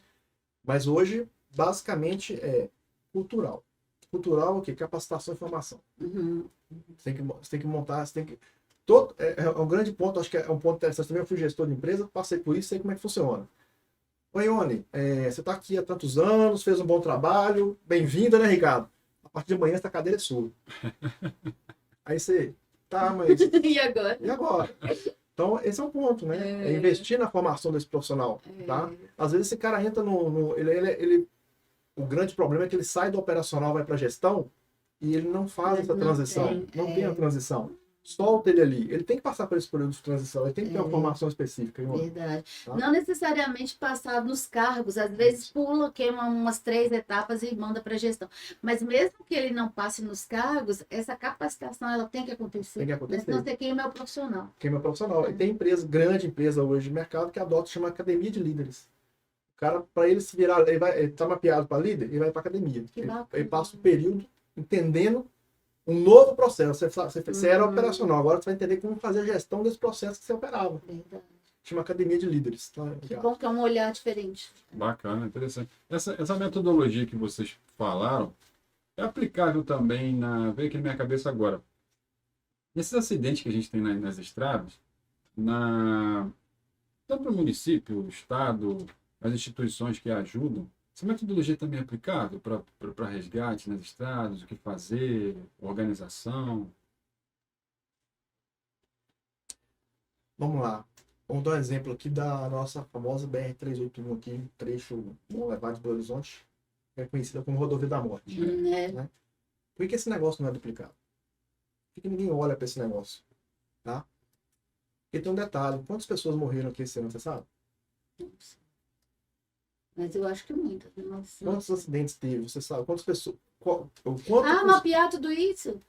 Mas hoje, basicamente, é cultural. Cultural é o quê? Capacitação e formação. Você tem que montar, é um grande ponto, acho que é um ponto interessante. Também eu fui gestor de empresa, passei por isso, sei como é que funciona. Oi, Ione, você está aqui há tantos anos, fez um bom trabalho, bem-vinda, né, Ricardo? A partir de amanhã essa cadeira é sua. Aí você, tá, mas... E agora? E agora? Então, esse é um ponto, né? É investir na formação desse profissional, tá? Às vezes esse cara entra o grande problema é que ele sai do operacional, vai para a gestão e ele não faz essa transição. Não tem a transição. Solta ele ali. Ele tem que passar por esse período de transição. Ele tem que ter uma formação específica. Verdade. Tá? Não necessariamente passar nos cargos. Às vezes pula, queima umas 3 etapas e manda para a gestão. Mas mesmo que ele não passe nos cargos, essa capacitação ela tem que acontecer. Tem que acontecer. Senão você queima o profissional. Queima o profissional. E tem grande empresa hoje de mercado que adota, chama academia de líderes. O cara, para ele se virar, ele tá mapeado para líder, ele vai para academia. Ele passa o período entendendo um novo processo. Você era operacional, agora você vai entender como fazer a gestão desse processo que você operava. Verdade. Chama academia de líderes. Tá? Que bom que é um olhar diferente. Bacana, interessante. Essa metodologia que vocês falaram é aplicável também veio aqui na minha cabeça agora. Esses acidentes que a gente tem nas estradas, tanto no município, o estado, as instituições que ajudam, essa metodologia também é aplicável para resgate nas estradas, o que fazer, organização? Vamos lá. Vamos dar um exemplo aqui da nossa famosa BR-381 aqui, trecho Bom Levado de Belo Horizonte, que é conhecida como rodovia da morte. Né? Por que esse negócio não é duplicado? Por que ninguém olha para esse negócio? Tá? Porque tem um detalhe. Quantas pessoas morreram aqui esse ano, você sabe? Mas eu acho que muitas. Nossa. Quantos acidentes teve? Você sabe? Quantas pessoas... Quanto Mapear tudo isso?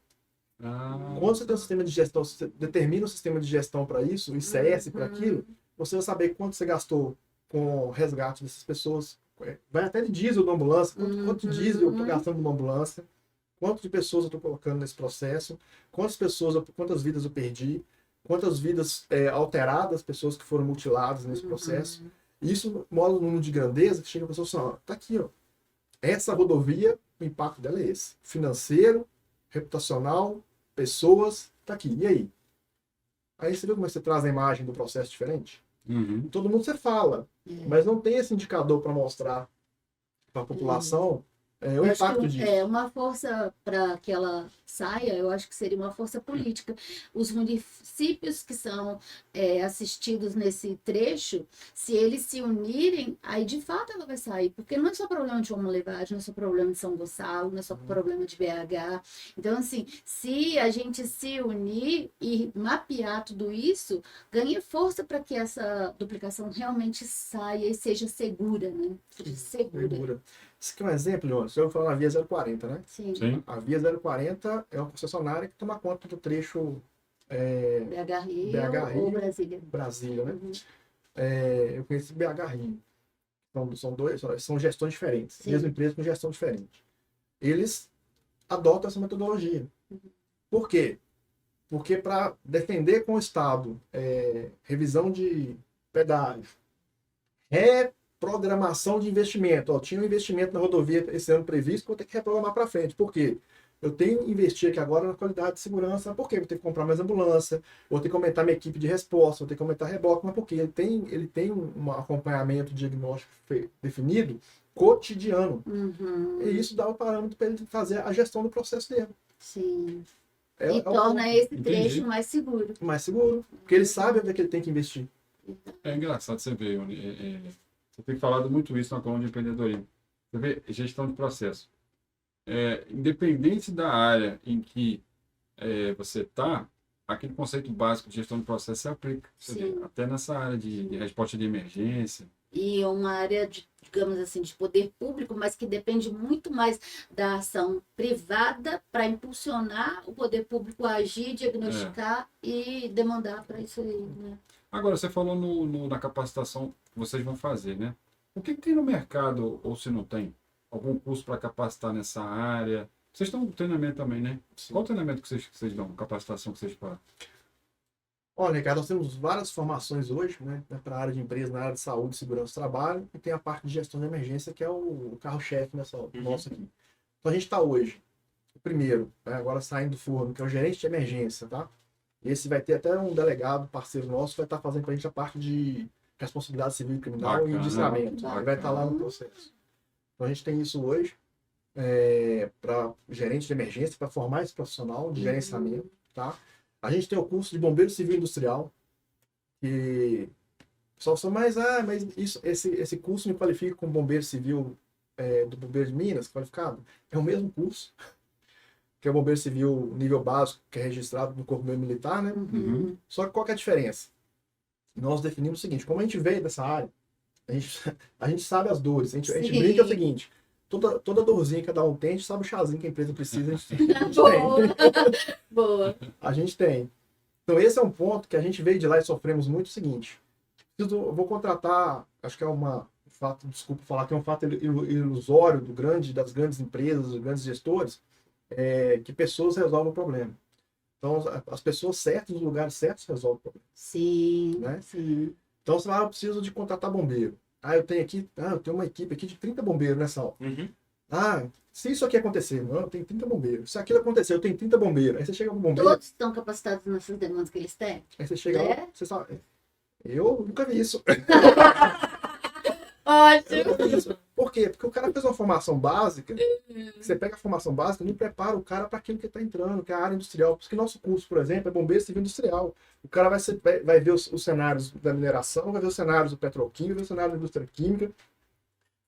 quando você tem um sistema de gestão, você determina um sistema de gestão para isso, o ICS para aquilo, você vai saber quanto você gastou com o resgate dessas pessoas. Vai até de diesel da ambulância, quanto de diesel eu estou gastando numa ambulância, quanto de pessoas eu estou colocando nesse processo, quantas vidas eu perdi, quantas vidas alteradas, pessoas que foram mutiladas nesse processo. Isso mostra um número de grandeza que chega a pessoa assim, ó, tá aqui, ó. Essa rodovia, o impacto dela é esse. Financeiro, reputacional, pessoas, tá aqui. E aí? Aí você viu como você traz a imagem do processo diferente? Todo mundo você fala, mas não tem esse indicador para mostrar para a população o Eu acho impacto que disso. uma força para que ela saia, eu acho que seria uma força política. Os municípios que são assistidos nesse trecho, se eles se unirem, aí de fato ela vai sair, porque não é só problema de João Levade, não é só problema de São Gonçalo, não é só problema de BH. Então, assim, se a gente se unir e mapear tudo isso, ganha força para que essa duplicação realmente saia e seja segura, né? Seja segura. Segura. Isso aqui é um exemplo, Leôncio. Você vai falar na Via 040, né? Sim. Sim. A Via 040 é uma concessionária que toma conta do trecho BH Rio BH Rio, ou Brasília. Brasília, né? Uhum. Eu conheço BH Rio. Então, são gestões diferentes. Sim. Mesma empresa com gestão diferente. Eles adotam essa metodologia. Por quê? Porque para defender com o Estado revisão de pedágio, reprogramação de investimento. Ó, tinha um investimento na rodovia esse ano previsto, vou ter que reprogramar para frente. Por quê? Eu tenho que investir aqui agora na qualidade de segurança. Por quê? Vou ter que comprar mais ambulância, vou ter que aumentar minha equipe de resposta, vou ter que aumentar reboque, mas por quê? Ele tem um acompanhamento diagnóstico definido cotidiano. E isso dá o parâmetro para ele fazer a gestão do processo dele. Sim. É E torna esse Entendi. trecho mais seguro. mais seguro, porque ele sabe onde é que ele tem que investir. É engraçado você ver, você tem falado muito isso na coluna de empreendedorismo. Você vê gestão de processo. Independente da área em que você está, aquele conceito básico de gestão de processo se aplica. Você vê, Sim. até nessa área de resposta de emergência. E uma área, digamos assim, de poder público, mas que depende muito mais da ação privada para impulsionar o poder público a agir, diagnosticar e demandar para isso aí, né? Agora, você falou na capacitação que vocês vão fazer, né? O que tem no mercado, ou se não tem? Algum curso para capacitar nessa área? Vocês estão no treinamento também, né? Qual o treinamento que vocês dão? Capacitação que vocês fazem? Olha, Ricardo, nós temos várias formações hoje, né, para a área de empresa, na área de saúde, segurança do trabalho, e tem a parte de gestão de emergência, que é o carro-chefe nosso aqui. Então a gente está hoje, o primeiro, agora saindo do forno, que é o gerente de emergência, tá? Esse vai ter até um delegado, parceiro nosso, que vai estar fazendo para a gente a parte de responsabilidade civil e criminal Bacana, e indiciamento. bacana. Ele vai estar lá no processo. Então a gente tem isso hoje, para gerente de emergência, para formar esse profissional de gerenciamento, tá? A gente tem o curso de bombeiro civil industrial, que só mas esse curso me qualifica como bombeiro civil do Bombeiro de Minas, qualificado. É o mesmo curso, que é o bombeiro civil nível básico, que é registrado no Corpo Militar, né? Só que qual que é a diferença? Nós definimos o seguinte, como a gente veio dessa área, a gente sabe as dores, a gente brinca o seguinte, toda dorzinha que dá um tem, a gente sabe o chazinho que a empresa precisa, a gente tem. Boa! Boa! A gente tem. Então esse é um ponto que a gente veio de lá e sofremos muito o seguinte. Eu vou contratar, acho que é desculpa falar que é um fato ilusório das grandes empresas, dos grandes gestores, que pessoas resolvem o problema. Então as pessoas certas, nos lugares certos, resolvem o problema. Sim, Né? sim. Então você fala, eu preciso de contratar bombeiro. Eu tenho uma equipe aqui de 30 bombeiros nessa hora. Se isso aqui acontecer, eu tenho 30 bombeiros. Se aquilo acontecer, eu tenho 30 bombeiros. Aí você chega pro bombeiro, Todos estão capacitados nessas demandas que eles têm? aí você chega lá, você sabe, eu nunca vi isso. Ótimo! Por quê? Porque o cara fez uma formação básica, você pega a formação básica e não prepara o cara para aquilo que está entrando, que é a área industrial. Por isso que nosso curso, por exemplo, é bombeiro civil industrial. O cara vai ver os cenários da mineração, vai ver os cenários do petroquímico, vai ver os cenários da indústria química,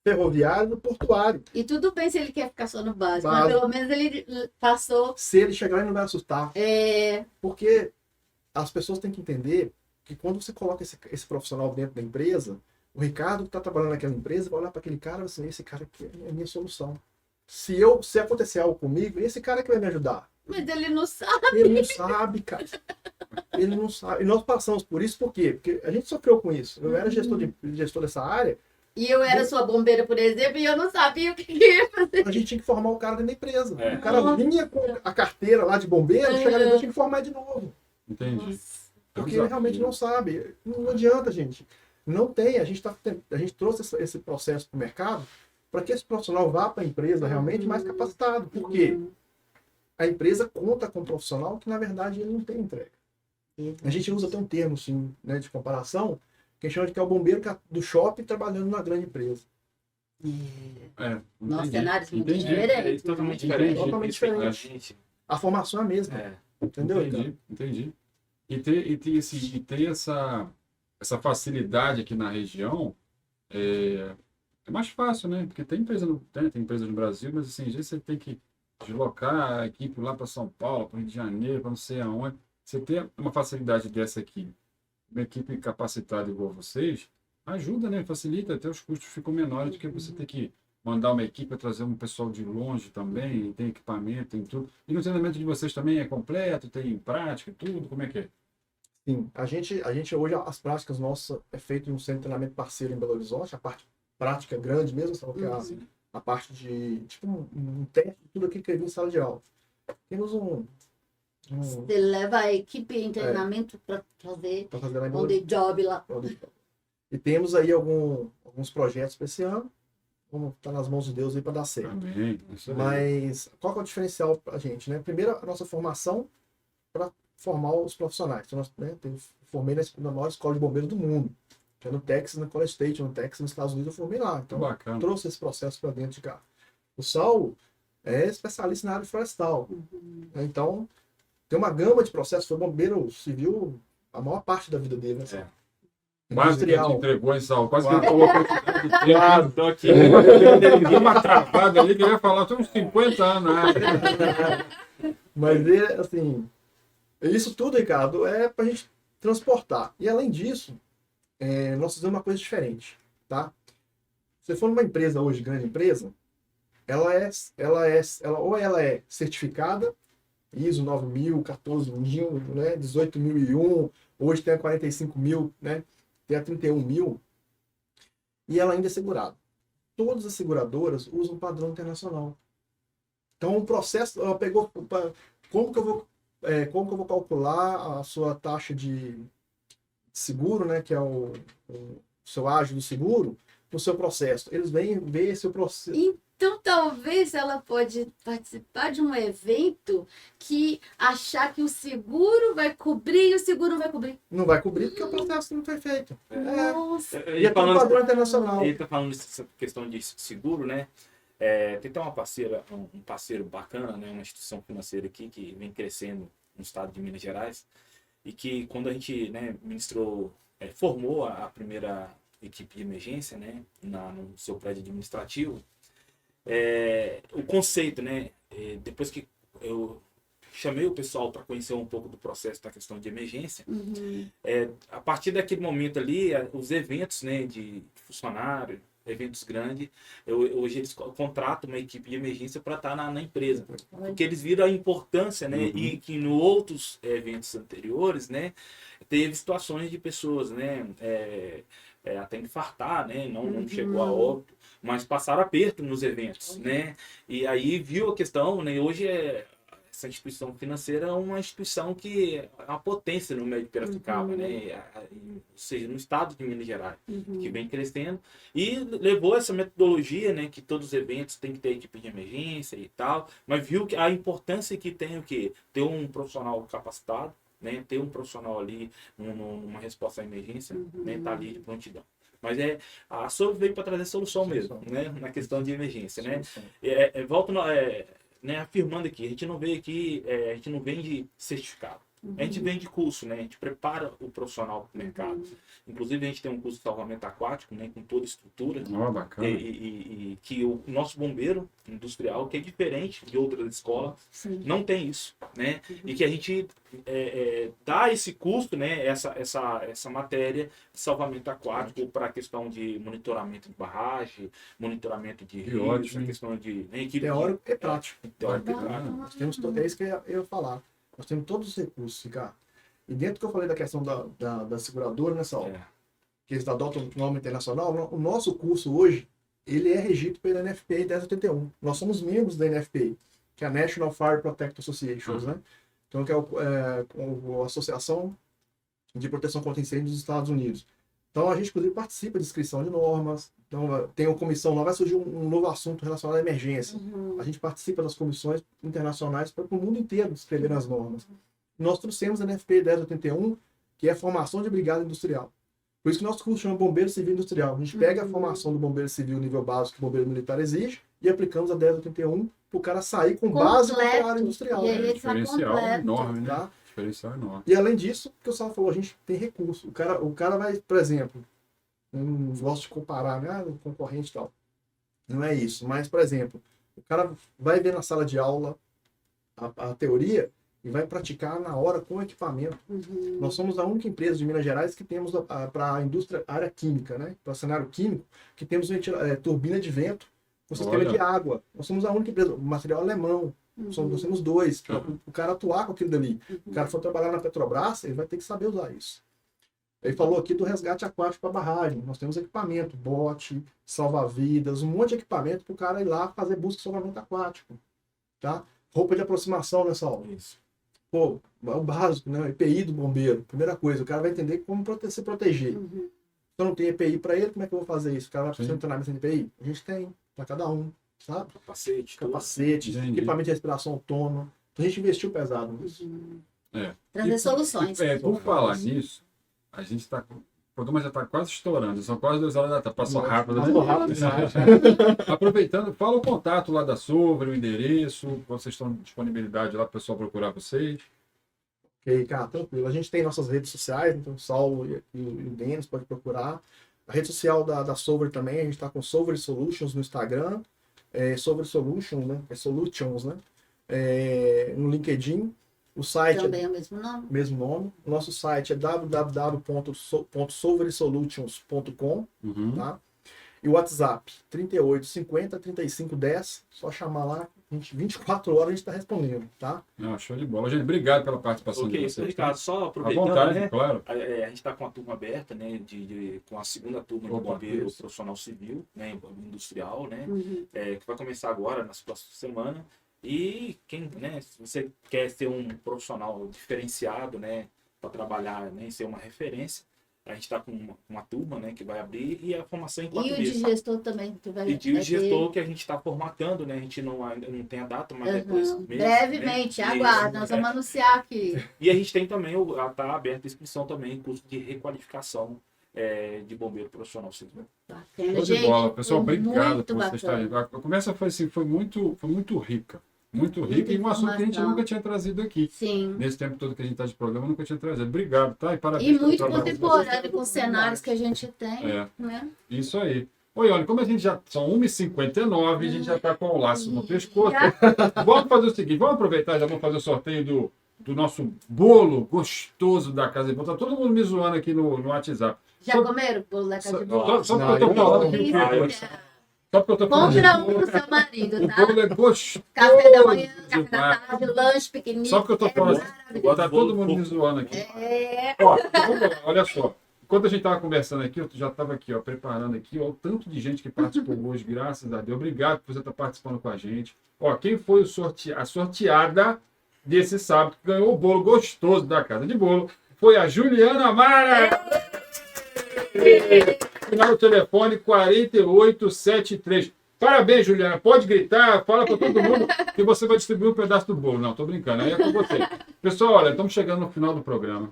ferroviário e no portuário. E tudo bem se ele quer ficar só no básico, mas Básico. pelo menos ele passou. Se ele chegar lá, ele não vai assustar. É, Porque as pessoas têm que entender que quando você coloca esse profissional dentro da empresa, o Ricardo que está trabalhando naquela empresa vai olhar para aquele cara e vai assim, esse cara aqui é a minha solução. Se acontecer algo comigo, esse cara que vai me ajudar. mas ele não sabe. Ele não sabe, cara. Ele não sabe. E nós passamos por isso por quê? Porque a gente sofreu com isso. Eu era gestor dessa área, E eu era sua bombeira, por exemplo, e eu não sabia o que ia fazer. a gente tinha que formar o cara dentro da empresa. É. O cara vinha com a carteira lá de bombeiro, chegava depois tinha que formar de novo. Entendi. Nossa. Porque ele realmente não sabe. Não adianta, gente. Não tem. A gente trouxe esse processo para o mercado para que esse profissional vá para a empresa realmente mais capacitado. Por quê? A empresa conta com um profissional que, na verdade, ele não tem entrega. A gente usa até um termo assim, né, de comparação, que a gente chama de que é o bombeiro do shopping trabalhando na grande empresa. Nossa, Entendi. cenários muito Entendi. diferentes. É totalmente Entendi. diferente. Totalmente diferente. Gente, A formação é a mesma, entendeu? Entendi. E ter essa facilidade aqui na região é mais fácil, né? Porque tem empresa no Brasil, mas assim, às vezes você tem que deslocar a equipe lá para São Paulo, para Rio de Janeiro, para não sei aonde. Você ter uma facilidade dessa aqui, uma equipe capacitada igual vocês, ajuda, né? Facilita, até os custos ficam menores do que você ter que mandar uma equipe para trazer um pessoal de longe também, tem equipamento, tem tudo. E no treinamento de vocês também é completo, tem prática, tudo, como é que é? Sim, a gente hoje, as práticas nossas é feito no centro de treinamento parceiro em Belo Horizonte, a parte prática grande mesmo, sabe? Que é a parte de, tipo, um teste de tudo aquilo que eu vi em sala de aula. Temos Você leva a equipe em treinamento para fazer para fazer lá em Belo on the job lá. E temos aí alguns projetos para esse ano. Vamos estar nas mãos de Deus aí para dar certo. Amém. Isso aí. Mas qual que é o diferencial para a gente, né? Primeiro, a nossa formação para formar os profissionais. Então, formei na maior escola de bombeiros do mundo, que é no Texas, na College Station, no Texas, nos Estados Unidos, eu formei lá. Então, Bacana. trouxe esse processo para dentro de cá. O Saulo é especialista na área florestal. Então, tem uma gama de processos. Foi bombeiro civil a maior parte da vida dele, né? Saulo? Quase que ele te Industrial. entregou em sal, quase que ele falou a quantidade de tempo. Claro, tô aqui. Ele deu uma travada ali que ele ia falar, tem uns 50 anos. Né? Mas, assim, isso tudo, Ricardo, é para a gente transportar. E, além disso, nós fizemos uma coisa diferente, tá? Se você for numa empresa hoje, grande empresa, ela é certificada, ISO 9000, 14000, né, 18001, hoje tem a 45000, né, tem a 31000, e ela ainda é segurada. Todas as seguradoras usam padrão internacional. Então, o processo, ela pegou, como que eu vou calcular a sua taxa de seguro, né, que é o seu ágio do seguro, no seu processo. Eles vêm ver seu processo. Então, talvez ela pode participar de um evento que achar que o seguro vai cobrir e o seguro não vai cobrir. Não vai cobrir porque o processo não foi feito. Nossa. E é tudo padrão internacional. Ele tá falando dessa questão de seguro, né? Tem até um parceiro bacana, né? Uma instituição financeira aqui que vem crescendo no estado de Minas Gerais e que quando a gente, né, formou a primeira equipe de emergência, né, no seu prédio administrativo, o conceito, né, depois que eu chamei o pessoal para conhecer um pouco do processo da questão de emergência, a partir daquele momento ali, os eventos, né, de funcionário, eventos grandes, hoje eles contratam uma equipe de emergência para estar na empresa, porque eles viram a importância, né, e que em outros eventos anteriores, né, teve situações de pessoas, né, até infartar, né, não chegou a óbito, mas passaram aperto nos eventos, né, e aí viu a questão, né, hoje essa instituição financeira é uma instituição que é uma potência no meio de Piracicaba, né? Ou seja, no estado de Minas Gerais, que vem crescendo, e levou essa metodologia, né, que todos os eventos tem que ter equipe de emergência e tal, mas viu que a importância que tem o quê? Ter um profissional capacitado, né, ter um profissional ali numa resposta à emergência, né, tá ali de prontidão. Mas a SOV veio para trazer solução mesmo, né, na questão de emergência, né? Volto né, afirmando aqui, a gente não vende certificado, A gente vende curso, né? A gente prepara o profissional para o mercado. Inclusive, a gente tem um curso de salvamento aquático, né? Com toda a estrutura. Ó, bacana. E que o nosso bombeiro industrial, que é diferente de outras escolas, Sim. não tem isso, né? E que a gente dá esse custo, né? Essa matéria de salvamento aquático para a questão de monitoramento de barragem, monitoramento de risco, ótimo. a questão de equipe Teórico e prático. teórico e Bacana. prático. Nós temos, é isso que eu ia falar. Nós temos todos os recursos, cara. E dentro que eu falei da questão da seguradora, né, Saulo? É. Que eles adotam o nome internacional, o nosso curso hoje, ele é regido pela NFPA 1081. Nós somos membros da NFPA, que é a National Fire Protect Association, né? Então, que é a Associação de Proteção contra Incêndios dos Estados Unidos. Então, a gente, inclusive, participa de inscrição de normas. Então, tem uma comissão, lá vai surgir um novo assunto relacionado à emergência. A gente participa das comissões internacionais para o mundo inteiro escrever as normas. Nós trouxemos a NFPA 1081, que é a formação de brigada industrial. Por isso que nosso curso chama Bombeiro Civil Industrial. A gente pega a formação do bombeiro civil nível básico que o bombeiro militar exige e aplicamos a 1081 para o cara sair com base na área industrial. E aí ele tá Diferencial completo. enorme, né? Tá? Diferencial enorme. E além disso, o que o Saulo falou, a gente tem recurso. O cara vai, por exemplo, não gosto de comparar, né? O concorrente e tal. Não é isso. Mas, por exemplo, o cara vai ver na sala de aula a teoria e vai praticar na hora com equipamento. Nós somos a única empresa de Minas Gerais que temos para a indústria, área química, né? Para o cenário químico, que temos turbina de vento com sistema Olha. de água. Nós somos a única empresa, material alemão. Nós temos dois, para o cara atuar com aquilo dali. O cara for trabalhar na Petrobras, ele vai ter que saber usar isso. Ele falou aqui do resgate aquático para barragem. Nós temos equipamento, bote, salva-vidas, um monte de equipamento para o cara ir lá fazer busca de salvamento aquático. Tá? Roupa de aproximação, né, Saulo? Isso. Pô, é o básico, né? EPI do bombeiro. Primeira coisa, o cara vai entender como se proteger. Se eu não tenho EPI para ele, como é que eu vou fazer isso? O cara vai precisar de treinamento sem EPI? A gente tem, para cada um, sabe? Capacete, tudo. Capacete, Entendi. equipamento de respiração autônoma. Então a gente investiu pesado nisso. Trazer E- soluções. Por falar nisso, a gente está. O programa já está quase estourando, são quase 2 horas da tarde. Passou rápido, né? Passou rápido, Aproveitando, fala o contato lá da Sobre, o endereço, vocês estão disponibilidade lá para o pessoal procurar vocês. Ok, cara, tranquilo. A gente tem nossas redes sociais, então o Saulo e o Denis pode procurar. A rede social da Solver também, a gente está com Solver Solutions no Instagram, Solver Solutions, né? É Solutions, né? No LinkedIn. O site Também é o mesmo nome. mesmo nome. O nosso site é www.solversolutions.com, tá? E o WhatsApp, 38 50 35 10. Só chamar lá, 24 horas a gente está respondendo, tá? Não, show de bola. Gente, obrigado pela participação Ok, de vocês. Ricardo, só À aproveitando, vontade, né? claro. A gente está com a turma aberta, né? Com a segunda turma de Opa, bombeiro isso. profissional civil, né? Industrial, né? Que vai começar agora, nas próximas semanas. E quem, né? Se você quer ser um profissional diferenciado, né? Para trabalhar, né? E ser uma referência, a gente está com uma turma, né? Que vai abrir e a formação em 4 E o meses. de gestor também. Que vai, E de vai gestor que a gente está formatando, né? A gente ainda não tem a data, mas é 2 meses. brevemente, né? aguarda. Nós vamos anunciar aqui. E a gente tem também, está aberta a inscrição também, curso de requalificação de bombeiro profissional civil. Bacana, Show de gente. bola. Pessoal, Foi obrigado muito por vocês estarem. bacana. A conversa foi assim, foi muito rica. Muito rica e um assunto que a gente informação. nunca tinha trazido aqui. Sim. Nesse tempo todo que a gente está de programa, nunca tinha trazido. Obrigado, tá? E parabéns E pelo muito trabalho de vocês. contemporâneo com os cenários que a gente tem, É. né? Isso aí. Oi, olha, como a gente já são 1h59, a gente já está com o laço no pescoço. Vamos fazer o seguinte, vamos aproveitar, já vamos fazer o sorteio do nosso bolo gostoso da Casa de Bolo. Tá todo mundo me zoando aqui no WhatsApp. Já comeram o bolo da casa de bolo? Só porque eu tô falando aqui. Só porque eu tô falando Compra aqui. um pro seu marido, O tá? bolo é gostoso. Café da manhã, café da demais. tarde, lanche pequenininho. Só porque eu tô falando assim. maravilhoso. Tá todo mundo me zoando aqui. É. Ó, vamos lá, olha só. Enquanto a gente estava conversando aqui, eu já estava aqui, ó, preparando aqui, ó, o tanto de gente que participou hoje, graças a Deus. Obrigado por você estar participando com a gente. Ó, quem foi a sorteada desse sábado que ganhou o bolo gostoso da Casa de Bolo foi a Juliana Mara. Final do telefone 4873. Parabéns, Juliana. Pode gritar, fala para todo mundo que você vai distribuir um pedaço do bolo. Não, tô brincando, aí é com você. Pessoal, olha, estamos chegando no final do programa.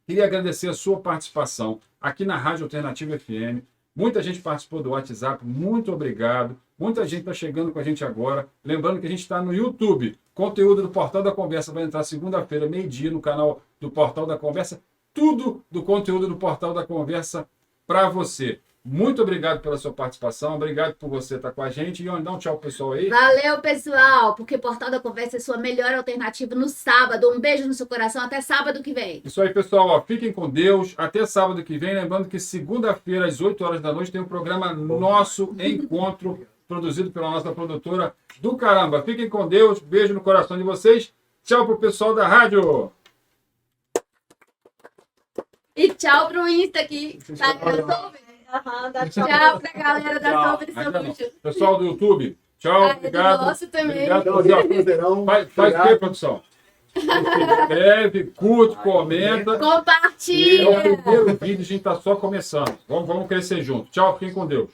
Queria agradecer a sua participação aqui na Rádio Alternativa FM. Muita gente participou do WhatsApp, muito obrigado. Muita gente está chegando com a gente agora. Lembrando que a gente está no YouTube. Conteúdo do Portal da Conversa vai entrar segunda-feira, meio-dia, no canal do Portal da Conversa. Tudo do conteúdo do Portal da Conversa para você. Muito obrigado pela sua participação. Obrigado por você estar com a gente. E dá um tchau pro pessoal aí. Valeu, pessoal, porque Portal da Conversa é sua melhor alternativa no sábado. Um beijo no seu coração. Até sábado que vem. Isso aí, pessoal. Ó, fiquem com Deus. Até sábado que vem. Lembrando que segunda-feira, às 8 horas da noite, tem um programa Nosso Encontro, produzido pela nossa produtora do caramba. Fiquem com Deus. Beijo no coração de vocês. Tchau pro pessoal da rádio. E tchau pro Insta aqui. Tá? Tchau pra galera da Tchau. Sobre Solution. Pessoal do YouTube, tchau. Obrigado. Do nosso também. Obrigado. Faz o que, produção? Se inscreve, curte, comenta. É o Compartilha. primeiro vídeo, a gente tá só começando. Vamos crescer junto. Tchau, fiquem com Deus.